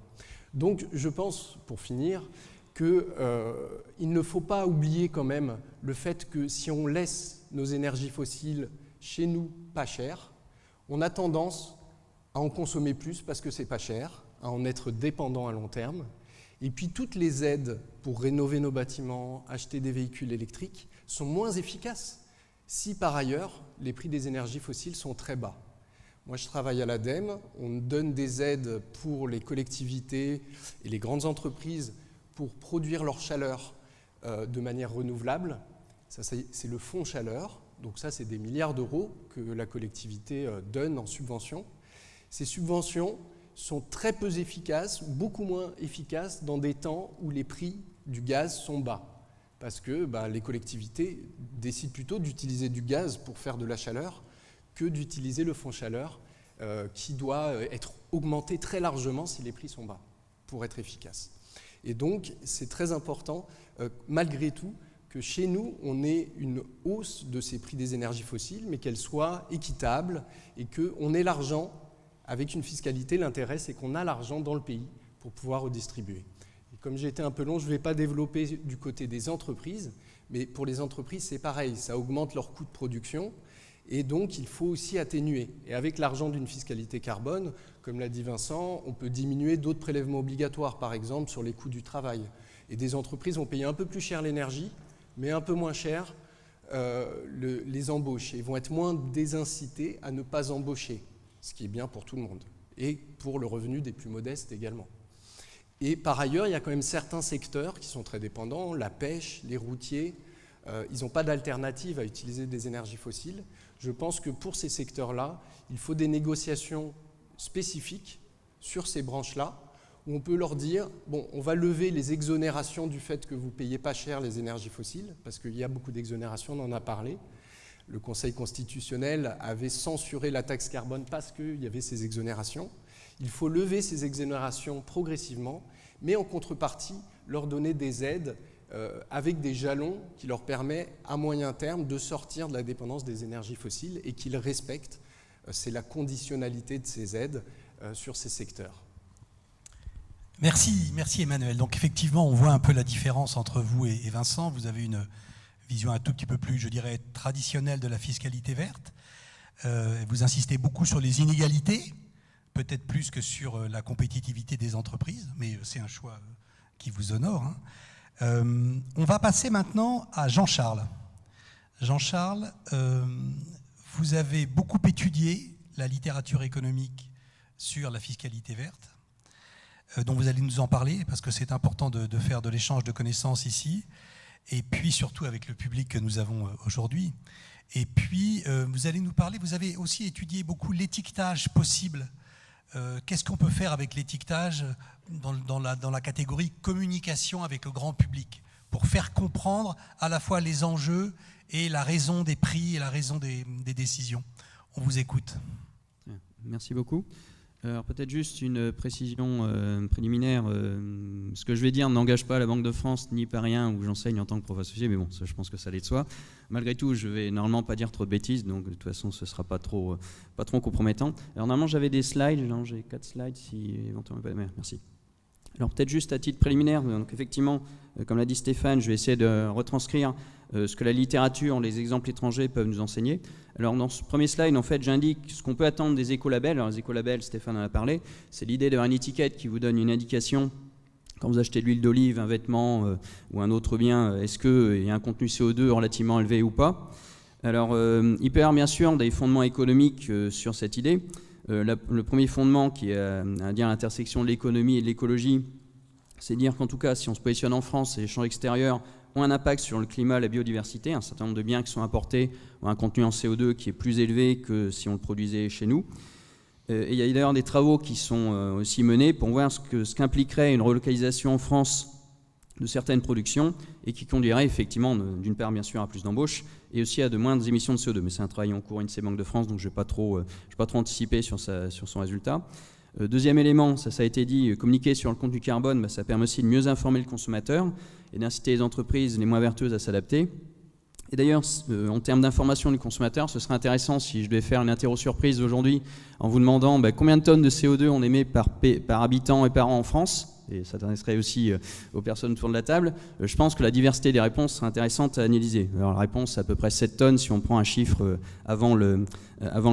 Donc je pense, pour finir, qu'il ne faut pas oublier quand même le fait que si on laisse nos énergies fossiles chez nous pas chères, on a tendance à en consommer plus parce que c'est pas cher, à en être dépendant à long terme. Et puis toutes les aides pour rénover nos bâtiments, acheter des véhicules électriques sont moins efficaces si par ailleurs les prix des énergies fossiles sont très bas. Moi je travaille à l'ADEME, on donne des aides pour les collectivités et les grandes entreprises pour produire leur chaleur de manière renouvelable. Ça, c'est le fonds chaleur, donc ça c'est des milliards d'euros que la collectivité donne en subvention. Ces subventions sont très peu efficaces, beaucoup moins efficaces dans des temps où les prix du gaz sont bas. Parce que les collectivités décident plutôt d'utiliser du gaz pour faire de la chaleur que d'utiliser le fonds chaleur qui doit être augmenté très largement si les prix sont bas pour être efficace. Et donc, c'est très important, malgré tout, que chez nous, on ait une hausse de ces prix des énergies fossiles, mais qu'elle soit équitable et qu'on ait l'argent. Avec une fiscalité, l'intérêt, c'est qu'on a l'argent dans le pays pour pouvoir redistribuer. Et comme j'ai été un peu long, je ne vais pas développer du côté des entreprises, mais pour les entreprises, c'est pareil, ça augmente leur coût de production, et donc il faut aussi atténuer. Et avec l'argent d'une fiscalité carbone, comme l'a dit Vincent, on peut diminuer d'autres prélèvements obligatoires, par exemple sur les coûts du travail. Et des entreprises vont payer un peu plus cher l'énergie, mais un peu moins cher les embauches, et vont être moins désincitées à ne pas embaucher, ce qui est bien pour tout le monde, et pour le revenu des plus modestes également. Et par ailleurs, il y a quand même certains secteurs qui sont très dépendants, la pêche, les routiers, ils n'ont pas d'alternative à utiliser des énergies fossiles. Je pense que pour ces secteurs-là, il faut des négociations spécifiques sur ces branches-là, où on peut leur dire, bon, on va lever les exonérations du fait que vous ne payez pas cher les énergies fossiles, parce qu'il y a beaucoup d'exonérations, on en a parlé. Le Conseil constitutionnel avait censuré la taxe carbone parce qu'il y avait ces exonérations. Il faut lever ces exonérations progressivement, mais en contrepartie, leur donner des aides avec des jalons qui leur permettent à moyen terme de sortir de la dépendance des énergies fossiles et qu'ils respectent. C'est la conditionnalité de ces aides sur ces secteurs. Merci Emmanuel. Donc effectivement, on voit un peu la différence entre vous et Vincent. Vous avez une vision un tout petit peu plus, je dirais, traditionnelle de la fiscalité verte. Vous insistez beaucoup sur les inégalités, peut-être plus que sur la compétitivité des entreprises, mais c'est un choix qui vous honore. On va passer maintenant à Jean-Charles. Jean-Charles, vous avez beaucoup étudié la littérature économique sur la fiscalité verte, dont vous allez nous en parler, parce que c'est important de faire de l'échange de connaissances ici, et puis surtout avec le public que nous avons aujourd'hui. Et puis, vous allez nous parler, vous avez aussi étudié beaucoup l'étiquetage possible. Qu'est-ce qu'on peut faire avec l'étiquetage dans la catégorie communication avec le grand public pour faire comprendre à la fois les enjeux et la raison des prix et la raison des décisions. On vous écoute. Merci beaucoup. Alors peut-être juste une précision préliminaire. Ce que je vais dire n'engage pas la Banque de France ni Paris 1 où j'enseigne en tant que prof associé, mais bon, ça, je pense que ça allait de soi. Malgré tout, je vais normalement pas dire trop de bêtises, donc de toute façon, ce sera pas trop compromettant. Alors normalement, j'avais des slides, j'ai 4 slides, si éventuellement pas. Merci. Alors peut-être juste à titre préliminaire, donc effectivement, comme l'a dit Stéphane, je vais essayer de retranscrire ce que la littérature, les exemples étrangers peuvent nous enseigner. Alors dans ce premier slide, en fait, j'indique ce qu'on peut attendre des écolabels. Alors les écolabels, Stéphane en a parlé, c'est l'idée d'avoir une étiquette qui vous donne une indication. Quand vous achetez de l'huile d'olive, un vêtement ou un autre bien, est-ce qu'il y a un contenu CO2 relativement élevé ou pas? Alors il peut y avoir bien sûr des fondements économiques sur cette idée. Le premier fondement qui est à dire l'intersection de l'économie et de l'écologie, c'est dire qu'en tout cas, si on se positionne en France, les échanges extérieurs ont un impact sur le climat, la biodiversité. Un certain nombre de biens qui sont importés ont un contenu en CO2 qui est plus élevé que si on le produisait chez nous. Et il y a d'ailleurs des travaux qui sont aussi menés pour voir ce qu'impliquerait une relocalisation en France de certaines productions et qui conduirait effectivement, d'une part bien sûr à plus d'embauches et aussi à de moindres émissions de CO2. Mais c'est un travail en cours INSEE Banque de France, donc je ne vais pas trop anticiper sur son résultat. Deuxième élément, ça a été dit, communiquer sur le contenu carbone, ça permet aussi de mieux informer le consommateur et d'inciter les entreprises les moins vertueuses à s'adapter. Et d'ailleurs, en termes d'information du consommateur, ce serait intéressant si je devais faire une interro surprise aujourd'hui en vous demandant combien de tonnes de CO2 on émet par habitant et par an en France, et ça s'adresserait aussi aux personnes autour de la table. Je pense que la diversité des réponses serait intéressante à analyser. Alors la réponse, c'est à peu près 7 tonnes si on prend un chiffre avant le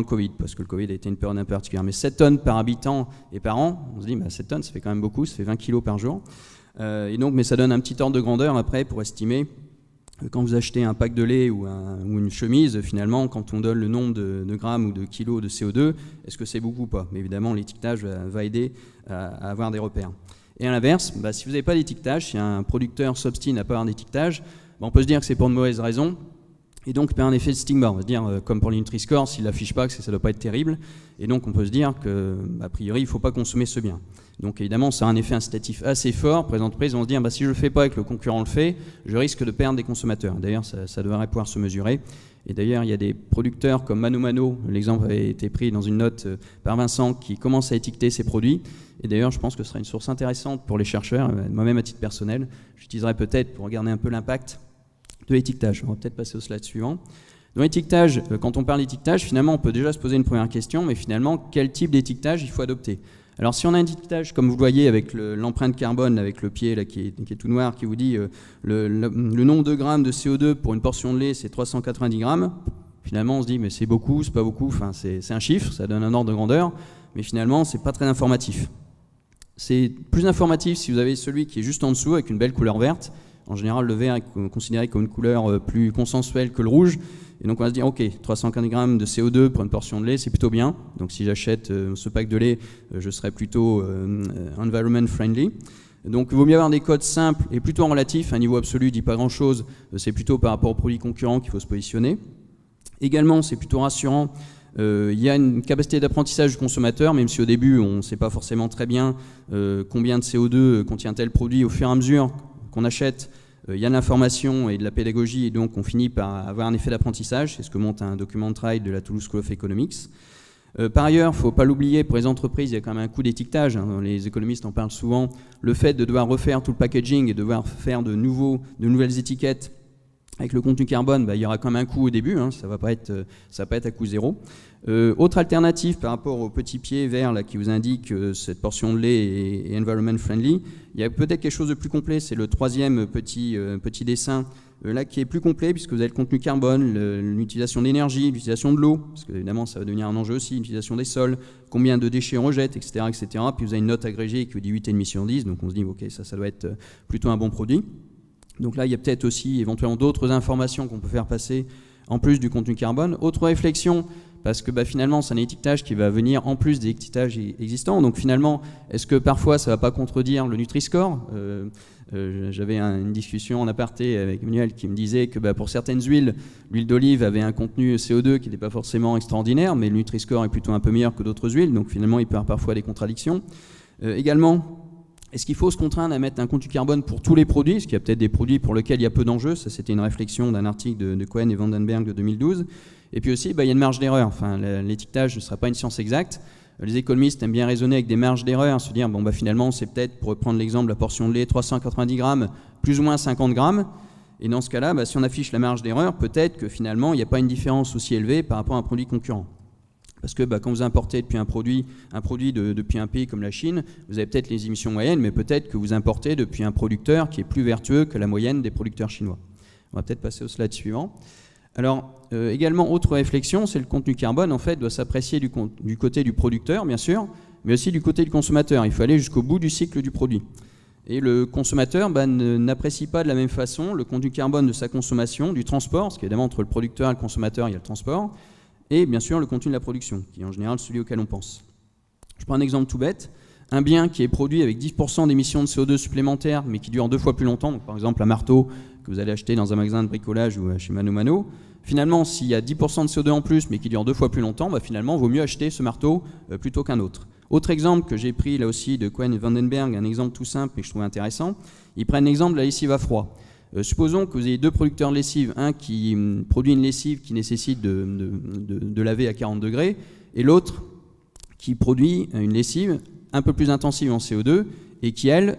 Covid, parce que le Covid a été une période un peu particulière. Mais 7 tonnes par habitant et par an, on se dit 7 tonnes, ça fait quand même beaucoup, ça fait 20 kilos par jour. Et donc, mais ça donne un petit ordre de grandeur après pour estimer quand vous achetez un pack de lait ou une chemise, finalement, quand on donne le nombre de grammes ou de kilos de CO2, est-ce que c'est beaucoup ou pas? Mais évidemment, l'étiquetage va aider à avoir des repères. Et à l'inverse, si vous n'avez pas d'étiquetage, si un producteur s'obstine à ne pas avoir d'étiquetage, on peut se dire que c'est pour de mauvaises raisons. Et donc, il y a un effet de stigma. On va se dire, comme pour le Nutri-Score, s'il ne l'affiche pas, que ça ne doit pas être terrible. Et donc, on peut se dire qu'a priori, il ne faut pas consommer ce bien. Donc, évidemment, ça a un effet incitatif assez fort. Pour les entreprises, vont se dire, si je ne le fais pas et que le concurrent le fait, je risque de perdre des consommateurs. D'ailleurs, ça devrait pouvoir se mesurer. Et d'ailleurs, il y a des producteurs comme Mano Mano, l'exemple avait été pris dans une note par Vincent, qui commencent à étiqueter ses produits. Et d'ailleurs, je pense que ce sera une source intéressante pour les chercheurs. Moi-même, à titre personnel, j'utiliserai peut-être pour regarder un peu l'impact de l'étiquetage. On va peut-être passer au slide suivant. Dans l'étiquetage, quand on parle d'étiquetage, finalement, on peut déjà se poser une première question, mais finalement, quel type d'étiquetage il faut adopter? Alors, si on a un étiquetage, comme vous le voyez, avec l'empreinte carbone, avec le pied là, qui est tout noir, qui vous dit le nombre de grammes de CO2 pour une portion de lait, c'est 390 grammes, finalement, on se dit, mais c'est beaucoup, c'est pas beaucoup, enfin, c'est un chiffre, ça donne un ordre de grandeur, mais finalement, c'est pas très informatif. C'est plus informatif si vous avez celui qui est juste en dessous, avec une belle couleur verte. En général, le vert est considéré comme une couleur plus consensuelle que le rouge. Et donc, on va se dire, OK, 315 grammes de CO2 pour une portion de lait, c'est plutôt bien. Donc, si j'achète ce pack de lait, je serai plutôt environment friendly. Donc, il vaut mieux avoir des codes simples et plutôt en relatif. Un niveau absolu ne dit pas grand-chose. C'est plutôt par rapport aux produits concurrents qu'il faut se positionner. Également, c'est plutôt rassurant. Il y a une capacité d'apprentissage du consommateur, même si au début, on ne sait pas forcément très bien combien de CO2 contient tel produit. Au fur et à mesure qu'on achète, il y a de l'information et de la pédagogie, et donc on finit par avoir un effet d'apprentissage. C'est ce que montre un document de travail de la Toulouse School of Economics. Par ailleurs, il ne faut pas l'oublier, pour les entreprises, il y a quand même un coût d'étiquetage. Les économistes en parlent souvent. Le fait de devoir refaire tout le packaging et de devoir faire de nouvelles étiquettes avec le contenu carbone, il y aura quand même un coût au début, ça va pas être à coût zéro. Autre alternative par rapport au petit pied vert là, qui vous indique cette portion de lait est environment friendly, il y a peut-être quelque chose de plus complet, c'est le troisième petit dessin là qui est plus complet puisque vous avez le contenu carbone, l'utilisation d'énergie, l'utilisation de l'eau, parce que évidemment ça va devenir un enjeu aussi, l'utilisation des sols, combien de déchets on rejette, etc., etc. Puis vous avez une note agrégée qui vous dit 8,5 sur 10, donc on se dit ok, ça doit être plutôt un bon produit. Donc là, il y a peut-être aussi éventuellement d'autres informations qu'on peut faire passer en plus du contenu carbone. Autre réflexion, parce que finalement, c'est un étiquetage qui va venir en plus des étiquetages existants. Donc finalement, est-ce que parfois, ça ne va pas contredire le Nutri-Score? J'avais une discussion en aparté avec Emmanuel qui me disait que pour certaines huiles, l'huile d'olive avait un contenu CO2 qui n'était pas forcément extraordinaire, mais le Nutri-Score est plutôt un peu meilleur que d'autres huiles. Donc finalement, il peut y avoir parfois des contradictions. Également, Est-ce qu'il faut se contraindre à mettre un compte du carbone pour tous les produits? Parce qu'il y a peut-être des produits pour lesquels il y a peu d'enjeux. Ça, c'était une réflexion d'un article de Cohen et Vandenberg de 2012. Et puis aussi, il y a une marge d'erreur. Enfin, l'étiquetage ne sera pas une science exacte. Les économistes aiment bien raisonner avec des marges d'erreur, se dire, bon, finalement, c'est peut-être, pour reprendre l'exemple, la portion de lait, 390 grammes, plus ou moins 50 grammes. Et dans ce cas-là, si on affiche la marge d'erreur, peut-être que finalement, il n'y a pas une différence aussi élevée par rapport à un produit concurrent. Parce que quand vous importez depuis un produit depuis un pays comme la Chine, vous avez peut-être les émissions moyennes, mais peut-être que vous importez depuis un producteur qui est plus vertueux que la moyenne des producteurs chinois. On va peut-être passer au slide suivant. Alors, également, autre réflexion, c'est le contenu carbone, en fait, doit s'apprécier du côté du producteur, bien sûr, mais aussi du côté du consommateur. Il faut aller jusqu'au bout du cycle du produit. Et le consommateur n'apprécie pas de la même façon le contenu carbone de sa consommation, du transport, parce qu'évidemment, entre le producteur et le consommateur, il y a le transport, et bien sûr, le contenu de la production, qui est en général celui auquel on pense. Je prends un exemple tout bête. Un bien qui est produit avec 10% d'émissions de CO2 supplémentaires, mais qui dure 2 fois plus longtemps, donc par exemple un marteau que vous allez acheter dans un magasin de bricolage ou chez Mano Mano, finalement, s'il y a 10% de CO2 en plus, mais qui dure 2 fois plus longtemps, finalement, il vaut mieux acheter ce marteau plutôt qu'un autre. Autre exemple que j'ai pris là aussi de Cohen et Vandenberg, un exemple tout simple mais que je trouve intéressant, ils prennent l'exemple de la lessive à froid. Supposons que vous ayez deux producteurs de lessive, un qui produit une lessive qui nécessite de laver à 40 degrés, et l'autre qui produit une lessive un peu plus intensive en CO2 et qui, elle,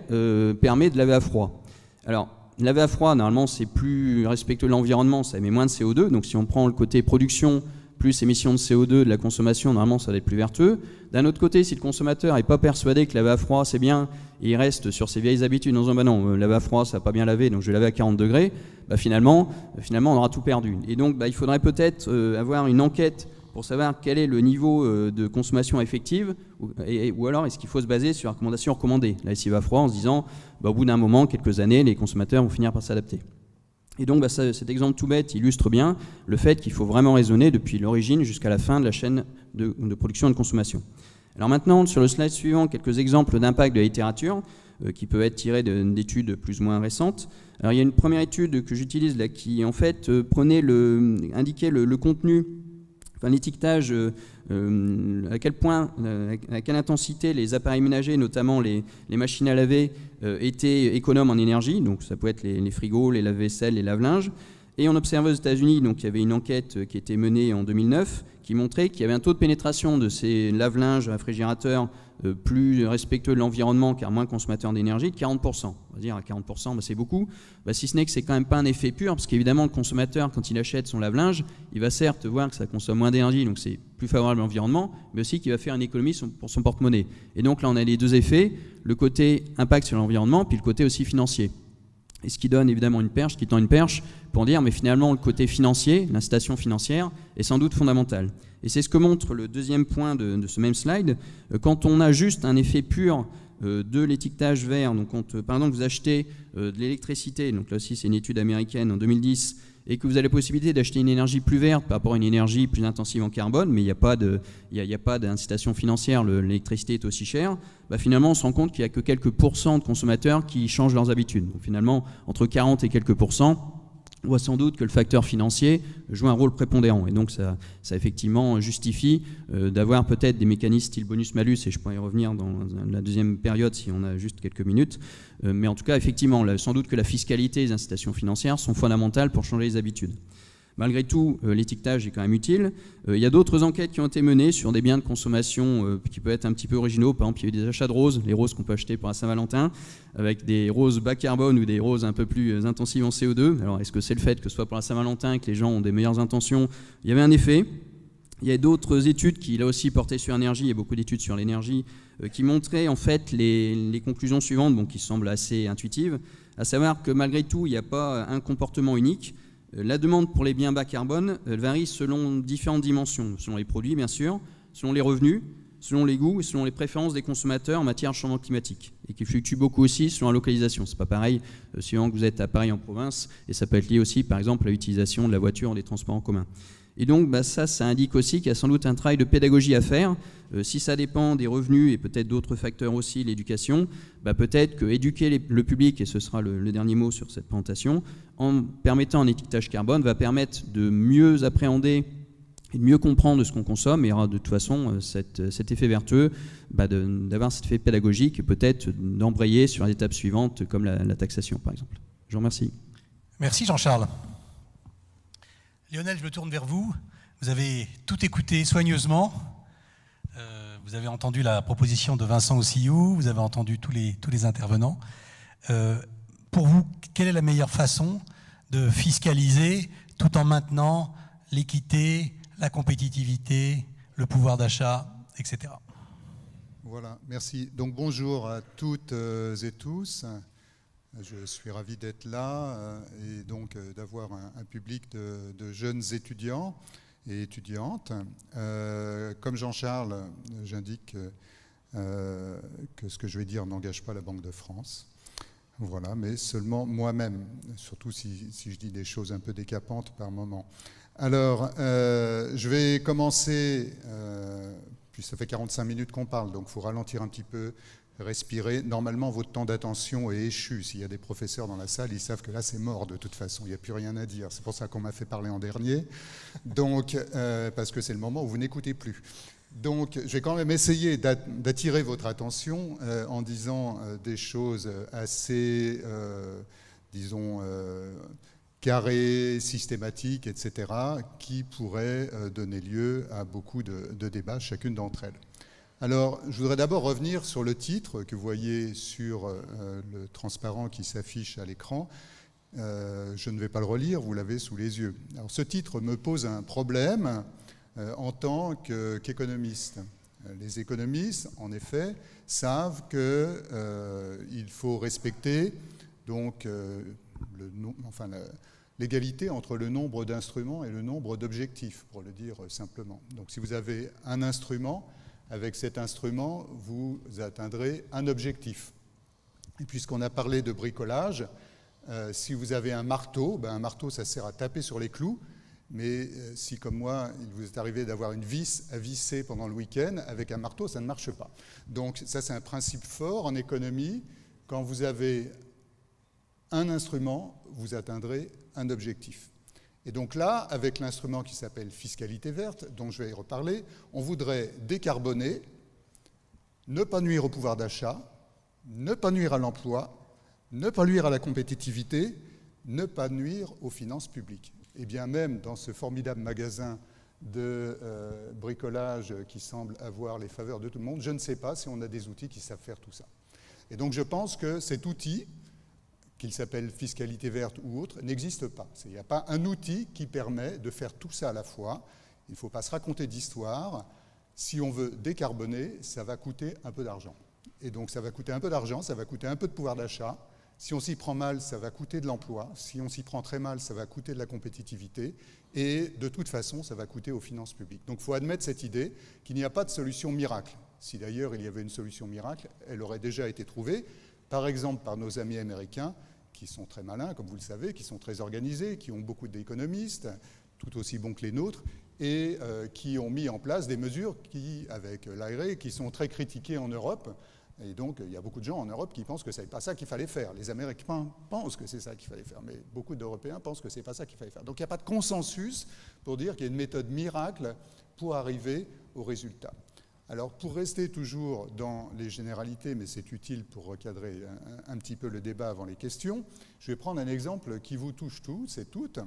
permet de laver à froid. Alors, laver à froid, normalement, c'est plus respectueux de l'environnement, ça émet moins de CO2, donc si on prend le côté production plus émissions de CO2 de la consommation, normalement, ça va être plus vertueux. D'un autre côté, si le consommateur n'est pas persuadé que laver à froid, c'est bien, et il reste sur ses vieilles habitudes, en disant, non, laver à froid, ça va pas bien laver, donc je vais laver à 40 degrés, finalement, on aura tout perdu. Et donc, il faudrait peut-être avoir une enquête pour savoir quel est le niveau de consommation effective, ou alors est-ce qu'il faut se baser sur la recommandation recommandée, la lessive à froid, en se disant, au bout d'un moment, quelques années, les consommateurs vont finir par s'adapter. Et donc cet exemple tout bête illustre bien le fait qu'il faut vraiment raisonner depuis l'origine jusqu'à la fin de la chaîne de production et de consommation. Alors maintenant, sur le slide suivant, quelques exemples d'impact de la littérature qui peuvent être tirés d'études plus ou moins récentes. Alors il y a une première étude que j'utilise là qui en fait indiquait le contenu, l'étiquetage, à quel point, à quelle intensité les appareils ménagers, notamment les machines à laver, étaient économes en énergie. Donc ça peut être les frigos, les lave-vaisselle, les lave-linges. Et on observait aux États-Unis, donc il y avait une enquête qui était menée en 2009 qui montrait qu'il y avait un taux de pénétration de ces lave-linges, réfrigérateurs plus respectueux de l'environnement car moins consommateurs d'énergie de 40%. On va dire à 40%, c'est beaucoup. Si ce n'est que c'est quand même pas un effet pur, parce qu'évidemment le consommateur, quand il achète son lave-linge, il va certes voir que ça consomme moins d'énergie, donc c'est plus favorable à l'environnement, mais aussi qu'il va faire une économie pour son porte-monnaie. Et donc là on a les deux effets, le côté impact sur l'environnement, puis le côté aussi financier. Et ce qui donne évidemment une perche, qui tend une perche pour dire, mais finalement, le côté financier, l'incitation financière, est sans doute fondamentale. Et c'est ce que montre le deuxième point de ce même slide. Quand on a juste un effet pur de l'étiquetage vert, donc par exemple, vous achetez de l'électricité, donc là aussi c'est une étude américaine en 2010, et que vous avez la possibilité d'acheter une énergie plus verte par rapport à une énergie plus intensive en carbone, mais il n'y a pas d'incitation financière, l'électricité est aussi chère, finalement on se rend compte qu'il n'y a que quelques pourcents de consommateurs qui changent leurs habitudes. Donc finalement, entre 40 et quelques pourcents, on voit sans doute que le facteur financier joue un rôle prépondérant. Et donc ça effectivement justifie d'avoir peut-être des mécanismes style bonus-malus, et je pourrais y revenir dans la deuxième période si on a juste quelques minutes. Mais en tout cas, effectivement, sans doute que la fiscalité et les incitations financières sont fondamentales pour changer les habitudes. Malgré tout, l'étiquetage est quand même utile. Il y a d'autres enquêtes qui ont été menées sur des biens de consommation qui peuvent être un petit peu originaux. Par exemple, il y a eu des achats de roses, les roses qu'on peut acheter pour la Saint-Valentin, avec des roses bas carbone ou des roses un peu plus intensives en CO2. Alors, est-ce que c'est le fait que ce soit pour la Saint-Valentin, que les gens ont des meilleures intentions? Il y avait un effet. Il y a d'autres études qui, là aussi, portaient sur l'énergie. Il y a beaucoup d'études sur l'énergie qui montraient en fait les conclusions suivantes, qui semblent assez intuitives, à savoir que malgré tout, il n'y a pas un comportement unique. La demande pour les biens bas carbone varie selon différentes dimensions, selon les produits bien sûr, selon les revenus, selon les goûts et selon les préférences des consommateurs en matière de changement climatique, et qui fluctue beaucoup aussi selon la localisation. C'est pas pareil suivant que vous êtes à Paris en province, et ça peut être lié aussi par exemple à l'utilisation de la voiture ou des transports en commun. Et donc ça indique aussi qu'il y a sans doute un travail de pédagogie à faire. Si ça dépend des revenus et peut-être d'autres facteurs aussi, l'éducation, peut-être que éduquer le public, et ce sera le dernier mot sur cette présentation, en permettant un étiquetage carbone, va permettre de mieux appréhender et de mieux comprendre ce qu'on consomme, et il y aura de toute façon cet effet vertueux d'avoir cet effet pédagogique, peut-être d'embrayer sur l'étape suivante, comme la taxation par exemple. Je vous remercie. Merci Jean-Charles. Lionel, je me tourne vers vous. Vous avez tout écouté soigneusement. Vous avez entendu la proposition de Vincent Ossillou, vous avez entendu tous les intervenants. Pour vous, quelle est la meilleure façon de fiscaliser tout en maintenant l'équité, la compétitivité, le pouvoir d'achat, etc. Voilà, merci. Donc bonjour à toutes et tous. Je suis ravi d'être là et donc d'avoir un public de jeunes étudiants et étudiantes. Comme Jean-Charles, j'indique que ce que je vais dire n'engage pas la Banque de France. Voilà, mais seulement moi-même, surtout si je dis des choses un peu décapantes par moment. Alors, je vais commencer, puis ça fait 45 minutes qu'on parle, donc il faut ralentir un petit peu, respirer. Normalement, votre temps d'attention est échu. S'il y a des professeurs dans la salle, ils savent que là, c'est mort de toute façon. Il n'y a plus rien à dire. C'est pour ça qu'on m'a fait parler en dernier. Donc, parce que c'est le moment où vous n'écoutez plus. Donc, je vais quand même essayer d'attirer votre attention en disant des choses assez, disons, carrées, systématiques, etc., qui pourraient donner lieu à beaucoup de débats, chacune d'entre elles. Alors, je voudrais d'abord revenir sur le titre que vous voyez sur le transparent qui s'affiche à l'écran. Je ne vais pas le relire, vous l'avez sous les yeux. Alors, ce titre me pose un problème en tant qu'économiste. Les économistes, en effet, savent qu'il faut respecter donc, l'égalité entre le nombre d'instruments et le nombre d'objectifs, pour le dire simplement. Donc, si vous avez un instrument, avec cet instrument, vous atteindrez un objectif. Et puisqu'on a parlé de bricolage, si vous avez un marteau, un marteau, ça sert à taper sur les clous, mais si, comme moi, il vous est arrivé d'avoir une vis à visser pendant le week-end, avec un marteau, ça ne marche pas. Donc ça, c'est un principe fort en économie. Quand vous avez un instrument, vous atteindrez un objectif. Et donc là, avec l'instrument qui s'appelle fiscalité verte, dont je vais y reparler, on voudrait décarboner, ne pas nuire au pouvoir d'achat, ne pas nuire à l'emploi, ne pas nuire à la compétitivité, ne pas nuire aux finances publiques. Et bien même dans ce formidable magasin de bricolage qui semble avoir les faveurs de tout le monde, je ne sais pas si on a des outils qui savent faire tout ça. Et donc je pense que cet outil, qu'il s'appelle fiscalité verte ou autre, n'existe pas. Il n'y a pas un outil qui permet de faire tout ça à la fois. Il ne faut pas se raconter d'histoire. Si on veut décarboner, ça va coûter un peu d'argent. Et donc ça va coûter un peu d'argent, ça va coûter un peu de pouvoir d'achat. Si on s'y prend mal, ça va coûter de l'emploi. Si on s'y prend très mal, ça va coûter de la compétitivité. Et de toute façon, ça va coûter aux finances publiques. Donc il faut admettre cette idée qu'il n'y a pas de solution miracle. Si d'ailleurs il y avait une solution miracle, elle aurait déjà été trouvée, par exemple par nos amis américains, qui sont très malins, comme vous le savez, qui sont très organisés, qui ont beaucoup d'économistes, tout aussi bons que les nôtres, et qui ont mis en place des mesures qui, avec l'ARE, qui sont très critiquées en Europe. Et donc, il y a beaucoup de gens en Europe qui pensent que ce n'est pas ça qu'il fallait faire. Les Américains pensent que c'est ça qu'il fallait faire, mais beaucoup d'Européens pensent que ce n'est pas ça qu'il fallait faire. Donc, il n'y a pas de consensus pour dire qu'il y a une méthode miracle pour arriver au résultat. Alors, pour rester toujours dans les généralités, mais c'est utile pour recadrer un petit peu le débat avant les questions, je vais prendre un exemple qui vous touche tous et toutes,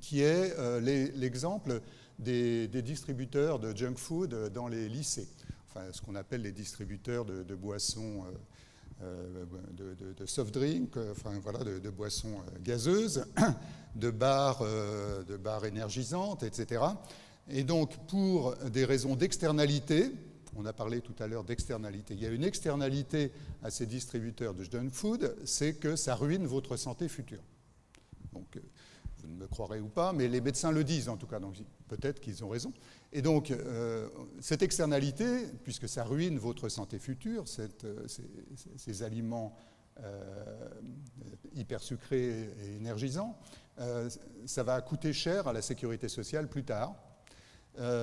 qui est l'exemple des distributeurs de junk food dans les lycées. Enfin, ce qu'on appelle les distributeurs de boissons, de soft drink, enfin voilà, de boissons gazeuses, de bars énergisantes, etc. Et donc, pour des raisons d'externalité, on a parlé tout à l'heure d'externalité, il y a une externalité à ces distributeurs de junk food, c'est que ça ruine votre santé future. Donc, vous ne me croirez ou pas, mais les médecins le disent en tout cas, donc peut-être qu'ils ont raison. Et donc, cette externalité, puisque ça ruine votre santé future, ces aliments hyper sucrés et énergisants, ça va coûter cher à la sécurité sociale plus tard.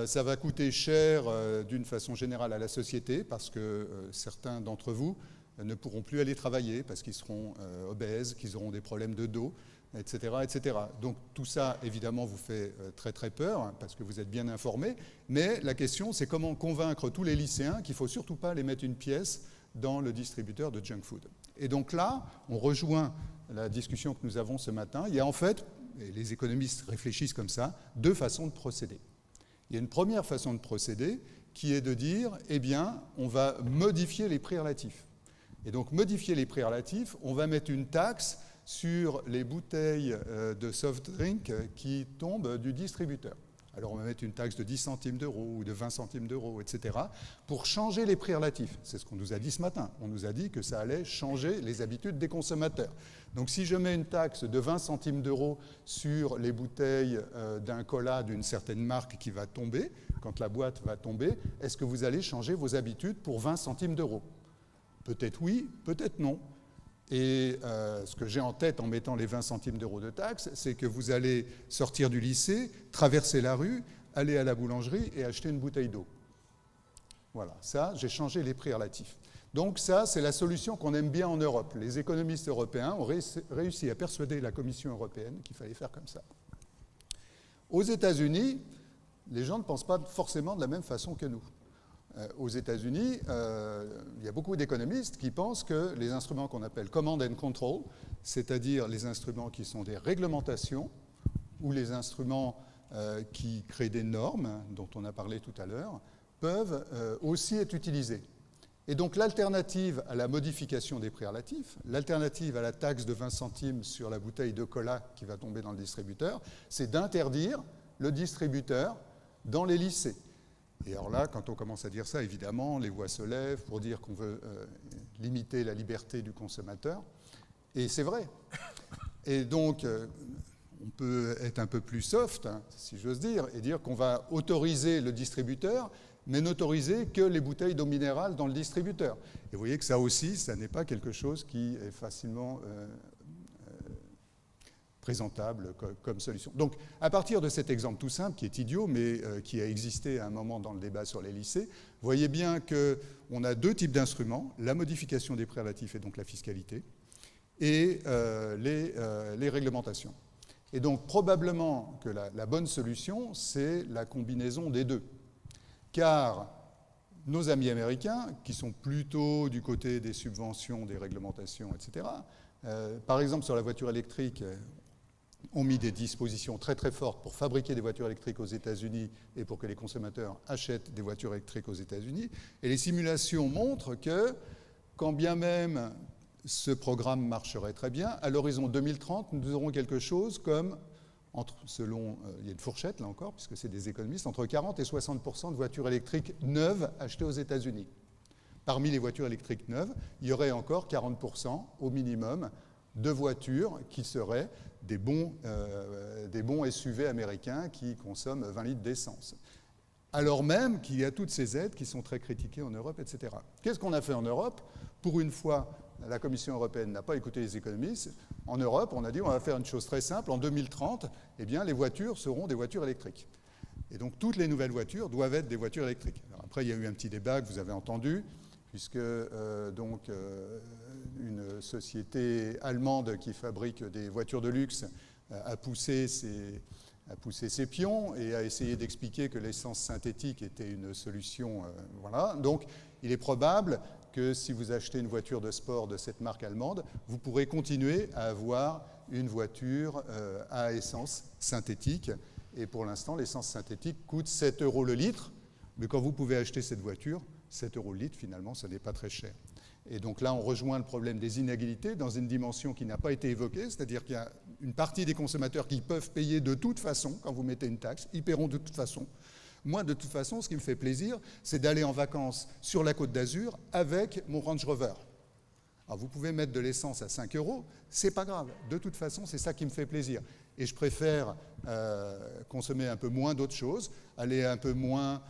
Ça va coûter cher d'une façon générale à la société, parce que certains d'entre vous ne pourront plus aller travailler parce qu'ils seront obèses, qu'ils auront des problèmes de dos, etc., etc. Donc tout ça, évidemment, vous fait très très peur, hein, parce que vous êtes bien informés, mais la question, c'est comment convaincre tous les lycéens qu'il ne faut surtout pas les mettre une pièce dans le distributeur de junk food. Et donc là, on rejoint la discussion que nous avons ce matin. Il y a en fait, et les économistes réfléchissent comme ça, deux façons de procéder. Il y a une première façon de procéder qui est de dire, eh bien, on va modifier les prix relatifs. Et donc, modifier les prix relatifs, on va mettre une taxe sur les bouteilles de soft drink qui tombent du distributeur. Alors, on va mettre une taxe de 10 centimes d'euros ou de 20 centimes d'euros, etc., pour changer les prix relatifs. C'est ce qu'on nous a dit ce matin. On nous a dit que ça allait changer les habitudes des consommateurs. Donc, si je mets une taxe de 20 centimes d'euros sur les bouteilles d'un cola d'une certaine marque qui va tomber, quand la boîte va tomber, est-ce que vous allez changer vos habitudes pour 20 centimes d'euros? Peut-être oui, peut-être non. Et ce que j'ai en tête en mettant les 20 centimes d'euros de taxe, c'est que vous allez sortir du lycée, traverser la rue, aller à la boulangerie et acheter une bouteille d'eau. Voilà, ça, j'ai changé les prix relatifs. Donc ça, c'est la solution qu'on aime bien en Europe. Les économistes européens ont réussi à persuader la Commission européenne qu'il fallait faire comme ça. Aux États-Unis, les gens ne pensent pas forcément de la même façon que nous. Aux États-Unis, il y a beaucoup d'économistes qui pensent que les instruments qu'on appelle command and control, c'est-à-dire les instruments qui sont des réglementations ou les instruments qui créent des normes, dont on a parlé tout à l'heure, peuvent aussi être utilisés. Et donc l'alternative à la modification des prix relatifs, l'alternative à la taxe de 20 centimes sur la bouteille de cola qui va tomber dans le distributeur, c'est d'interdire le distributeur dans les lycées. Et alors là, quand on commence à dire ça, évidemment, les voix se lèvent pour dire qu'on veut limiter la liberté du consommateur. Et c'est vrai. Et donc, on peut être un peu plus soft, hein, si j'ose dire, et dire qu'on va autoriser le distributeur, mais n'autoriser que les bouteilles d'eau minérale dans le distributeur. Et vous voyez que ça aussi, ça n'est pas quelque chose qui est facilement présentable comme solution. Donc, à partir de cet exemple tout simple, qui est idiot, mais qui a existé à un moment dans le débat sur les lycées, vous voyez bien qu'on a deux types d'instruments, la modification des prix relatifs et donc la fiscalité, et les réglementations. Et donc, probablement que la bonne solution, c'est la combinaison des deux. Car nos amis américains, qui sont plutôt du côté des subventions, des réglementations, etc., par exemple, sur la voiture électrique, ont mis des dispositions très très fortes pour fabriquer des voitures électriques aux États-Unis et pour que les consommateurs achètent des voitures électriques aux États-Unis. Et les simulations montrent que, quand bien même ce programme marcherait très bien, à l'horizon 2030, nous aurons quelque chose comme, il y a une fourchette là encore, puisque c'est des économistes, entre 40 et 60% de voitures électriques neuves achetées aux États-Unis. Parmi les voitures électriques neuves, il y aurait encore 40% au minimum de voitures qui seraient des bons SUV américains qui consomment 20 litres d'essence. Alors même qu'il y a toutes ces aides qui sont très critiquées en Europe, etc. Qu'est-ce qu'on a fait en Europe? Pour une fois, la Commission européenne n'a pas écouté les économistes. En Europe, on a dit on va faire une chose très simple. En 2030, eh bien, les voitures seront des voitures électriques. Et donc, toutes les nouvelles voitures doivent être des voitures électriques. Alors après, il y a eu un petit débat que vous avez entendu, puisque une société allemande qui fabrique des voitures de luxe a poussé ses pions et a essayé d'expliquer que l'essence synthétique était une solution. Voilà. Donc, il est probable que si vous achetez une voiture de sport de cette marque allemande, vous pourrez continuer à avoir une voiture à essence synthétique. Et pour l'instant, l'essence synthétique coûte 7 € le litre. Mais quand vous pouvez acheter cette voiture, 7 € le litre, finalement, ça n'est pas très cher. Et donc là, on rejoint le problème des inégalités dans une dimension qui n'a pas été évoquée, c'est-à-dire qu'il y a une partie des consommateurs qui peuvent payer de toute façon, quand vous mettez une taxe, ils paieront de toute façon. Moi, de toute façon, ce qui me fait plaisir, c'est d'aller en vacances sur la Côte d'Azur avec mon Range Rover. Alors, vous pouvez mettre de l'essence à 5 €, c'est pas grave. De toute façon, c'est ça qui me fait plaisir. Et je préfère consommer un peu moins d'autres choses, aller un peu moins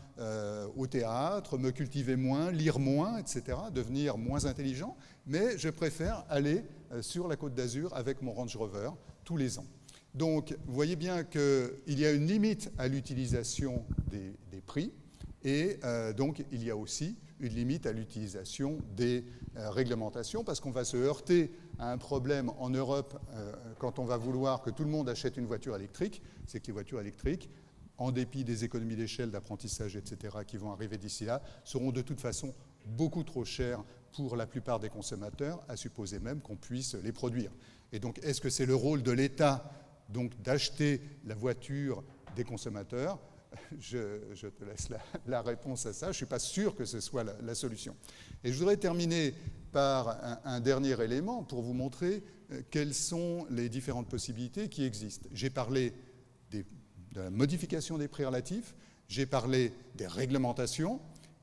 au théâtre, me cultiver moins, lire moins, etc., devenir moins intelligent. Mais je préfère aller sur la Côte d'Azur avec mon Range Rover tous les ans. Donc, vous voyez bien qu'il y a une limite à l'utilisation des prix Et donc, il y a aussi une limite à l'utilisation des réglementations, parce qu'on va se heurter à un problème en Europe quand on va vouloir que tout le monde achète une voiture électrique, c'est que les voitures électriques, en dépit des économies d'échelle, d'apprentissage, etc., qui vont arriver d'ici là, seront de toute façon beaucoup trop chères pour la plupart des consommateurs, à supposer même qu'on puisse les produire. Et donc, est-ce que c'est le rôle de l'État donc d'acheter la voiture des consommateurs? Je te laisse la réponse à ça. Je ne suis pas sûr que ce soit la solution. Et je voudrais terminer par un dernier élément pour vous montrer quelles sont les différentes possibilités qui existent. J'ai parlé de la modification des prix relatifs, j'ai parlé des réglementations,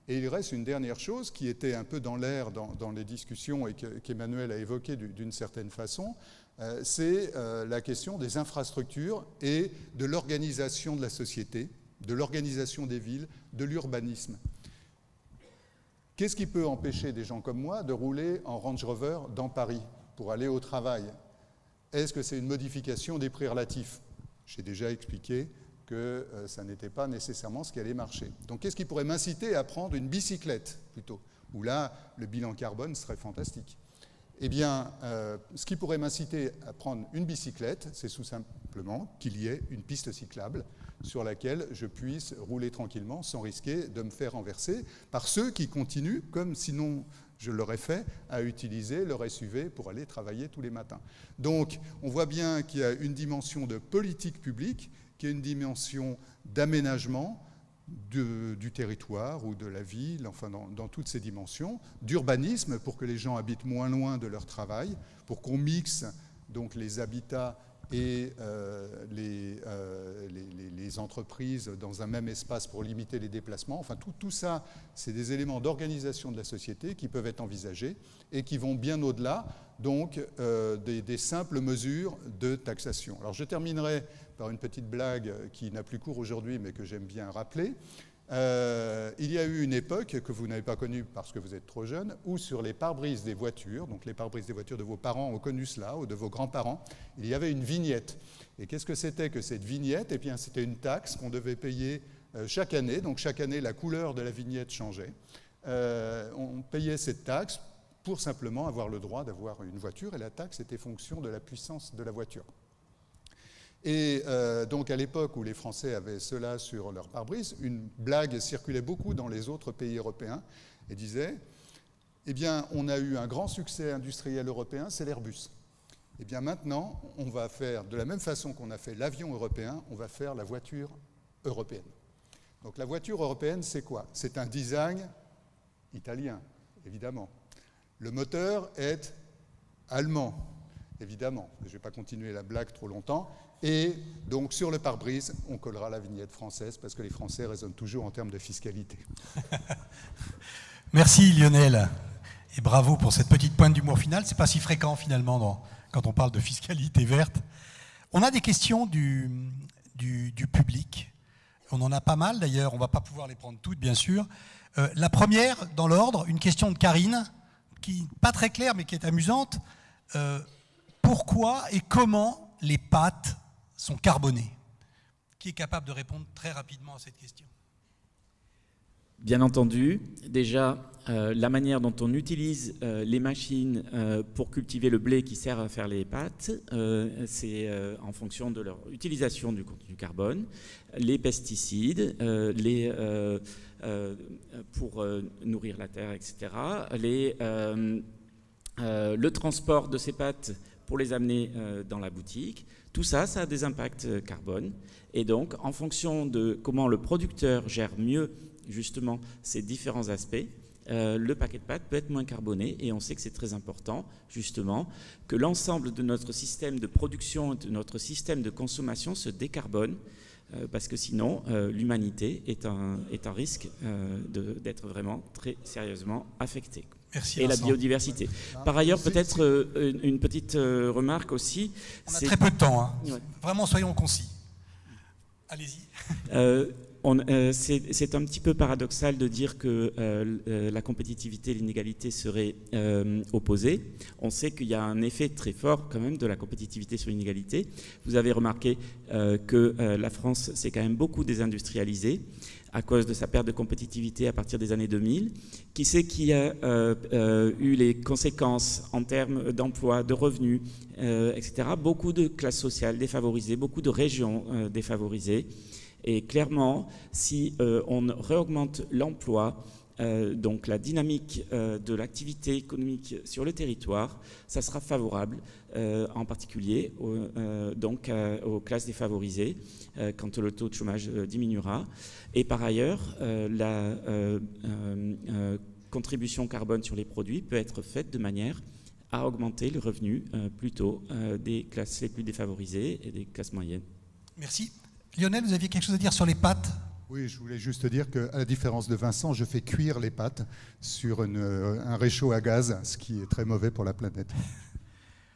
et il reste une dernière chose qui était un peu dans l'air dans les discussions et qu'Emmanuel a évoqué d'une certaine façon, c'est la question des infrastructures et de l'organisation de la société, de l'organisation des villes, de l'urbanisme. Qu'est-ce qui peut empêcher des gens comme moi de rouler en Range Rover dans Paris pour aller au travail? Est-ce que c'est une modification des prix relatifs? J'ai déjà expliqué que ça n'était pas nécessairement ce qui allait marcher. Donc qu'est-ce qui pourrait m'inciter à prendre une bicyclette plutôt? Où là, le bilan carbone serait fantastique. Eh bien, ce qui pourrait m'inciter à prendre une bicyclette, c'est tout simplement qu'il y ait une piste cyclable sur laquelle je puisse rouler tranquillement sans risquer de me faire renverser par ceux qui continuent, comme sinon je l'aurais fait, à utiliser leur SUV pour aller travailler tous les matins. Donc, on voit bien qu'il y a une dimension de politique publique, qu'il y a une dimension d'aménagement du territoire ou de la ville, enfin dans toutes ces dimensions, d'urbanisme pour que les gens habitent moins loin de leur travail, pour qu'on mixe donc les habitats et les entreprises dans un même espace pour limiter les déplacements. Enfin, tout ça, c'est des éléments d'organisation de la société qui peuvent être envisagés et qui vont bien au-delà donc des simples mesures de taxation. Alors, je terminerai par une petite blague qui n'a plus cours aujourd'hui, mais que j'aime bien rappeler. Il y a eu une époque que vous n'avez pas connue parce que vous êtes trop jeune, où sur les pare-brises des voitures, donc les pare-brises des voitures de vos parents ont connu cela, ou de vos grands-parents, il y avait une vignette. Et qu'est-ce que c'était que cette vignette? Eh bien, c'était une taxe qu'on devait payer chaque année. Donc chaque année, la couleur de la vignette changeait. On payait cette taxe pour simplement avoir le droit d'avoir une voiture, et la taxe était fonction de la puissance de la voiture. Et donc à l'époque où les Français avaient cela sur leur pare-brise, une blague circulait beaucoup dans les autres pays européens et disait « Eh bien, on a eu un grand succès industriel européen, c'est l'Airbus. Eh bien maintenant, on va faire, de la même façon qu'on a fait l'avion européen, on va faire la voiture européenne. » Donc la voiture européenne, c'est quoi? C'est un design italien, évidemment. Le moteur est allemand, évidemment. Je ne vais pas continuer la blague trop longtemps. Et donc, sur le pare-brise, on collera la vignette française parce que les Français raisonnent toujours en termes de fiscalité. Merci Lionel. Et bravo pour cette petite pointe d'humour finale. Ce n'est pas si fréquent finalement quand on parle de fiscalité verte. On a des questions du public. On en a pas mal d'ailleurs. On ne va pas pouvoir les prendre toutes, bien sûr. La première, dans l'ordre, une question de Karine, qui n'est pas très claire mais qui est amusante. Pourquoi et comment les pâtes sont carbonées? Qui est capable de répondre très rapidement à cette question? Bien entendu, déjà, la manière dont on utilise les machines pour cultiver le blé qui sert à faire les pâtes, c'est en fonction de leur utilisation du contenu carbone, les pesticides, pour nourrir la terre, etc., le transport de ces pâtes pour les amener dans la boutique. Tout ça, ça a des impacts carbone. Et donc, en fonction de comment le producteur gère mieux justement ces différents aspects, le paquet de pâtes peut être moins carboné. Et on sait que c'est très important, justement, que l'ensemble de notre système de production, de notre système de consommation se décarbone, parce que sinon, l'humanité est un risque d'être vraiment très sérieusement affectée. Merci, et Vincent. La biodiversité. Par ailleurs, peut-être une petite remarque aussi. On a très peu de temps, hein. Ouais. Vraiment, soyons concis. Allez-y. c'est un petit peu paradoxal de dire que la compétitivité et l'inégalité seraient opposées. On sait qu'il y a un effet très fort quand même de la compétitivité sur l'inégalité. Vous avez remarqué que la France s'est quand même beaucoup désindustrialisée à cause de sa perte de compétitivité à partir des années 2000. Qui c'est qui a eu les conséquences en termes d'emploi, de revenus, etc. Beaucoup de classes sociales défavorisées, beaucoup de régions défavorisées. Et clairement, si on réaugmente l'emploi, donc la dynamique de l'activité économique sur le territoire, ça sera favorable, en particulier aux classes défavorisées, quand le taux de chômage diminuera. Et par ailleurs, la contribution carbone sur les produits peut être faite de manière à augmenter le revenu plutôt des classes les plus défavorisées et des classes moyennes. Merci. Lionel, vous aviez quelque chose à dire sur les pâtes ? Oui, je voulais juste dire qu'à la différence de Vincent, je fais cuire les pâtes sur un réchaud à gaz, ce qui est très mauvais pour la planète.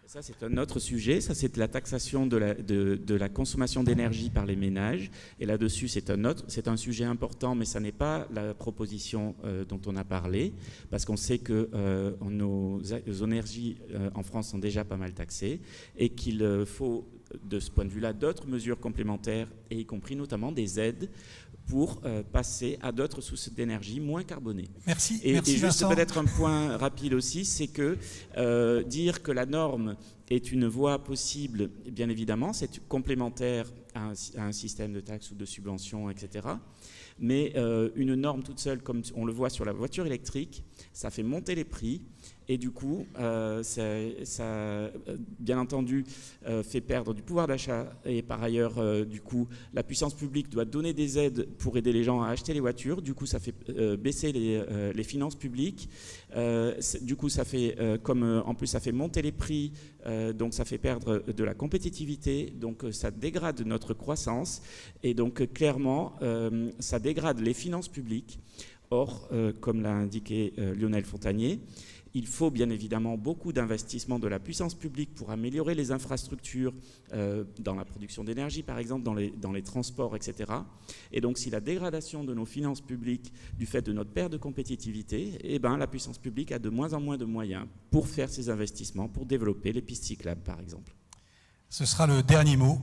Ça, c'est un autre sujet. Ça, c'est la taxation de la consommation d'énergie par les ménages. Et là-dessus, c'est un sujet important, mais ça n'est pas la proposition dont on a parlé, parce qu'on sait que nos énergies en France sont déjà pas mal taxées et qu'il faut, de ce point de vue-là, d'autres mesures complémentaires, et y compris notamment des aides pour passer à d'autres sources d'énergie moins carbonées. Merci. Et juste Vincent. peut-être un point rapide aussi, c'est que dire que la norme est une voie possible, bien évidemment, c'est complémentaire à un système de taxes ou de subventions, etc. Mais une norme toute seule, comme on le voit sur la voiture électrique, ça fait monter les prix. Et du coup, ça bien entendu, fait perdre du pouvoir d'achat. Et par ailleurs, du coup, la puissance publique doit donner des aides pour aider les gens à acheter les voitures. Du coup, ça fait baisser les finances publiques. Du coup, ça fait, en plus, ça fait monter les prix. Donc, ça fait perdre de la compétitivité. Donc, ça dégrade notre croissance. Et donc, clairement, ça dégrade les finances publiques. Or, comme l'a indiqué Lionel Fontagné, il faut bien évidemment beaucoup d'investissements de la puissance publique pour améliorer les infrastructures dans la production d'énergie, par exemple, dans les transports, etc. Et donc, si la dégradation de nos finances publiques du fait de notre perte de compétitivité, eh ben, la puissance publique a de moins en moins de moyens pour faire ces investissements, pour développer les pistes cyclables, par exemple. Ce sera le dernier mot.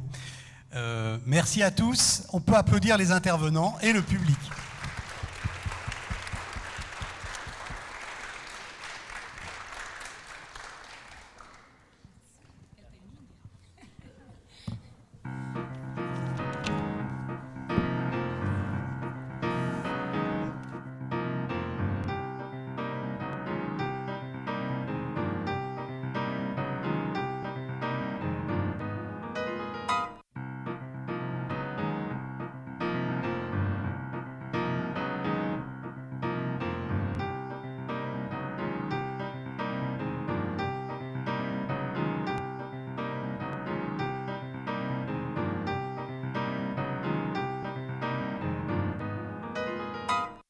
Merci à tous. On peut applaudir les intervenants et le public.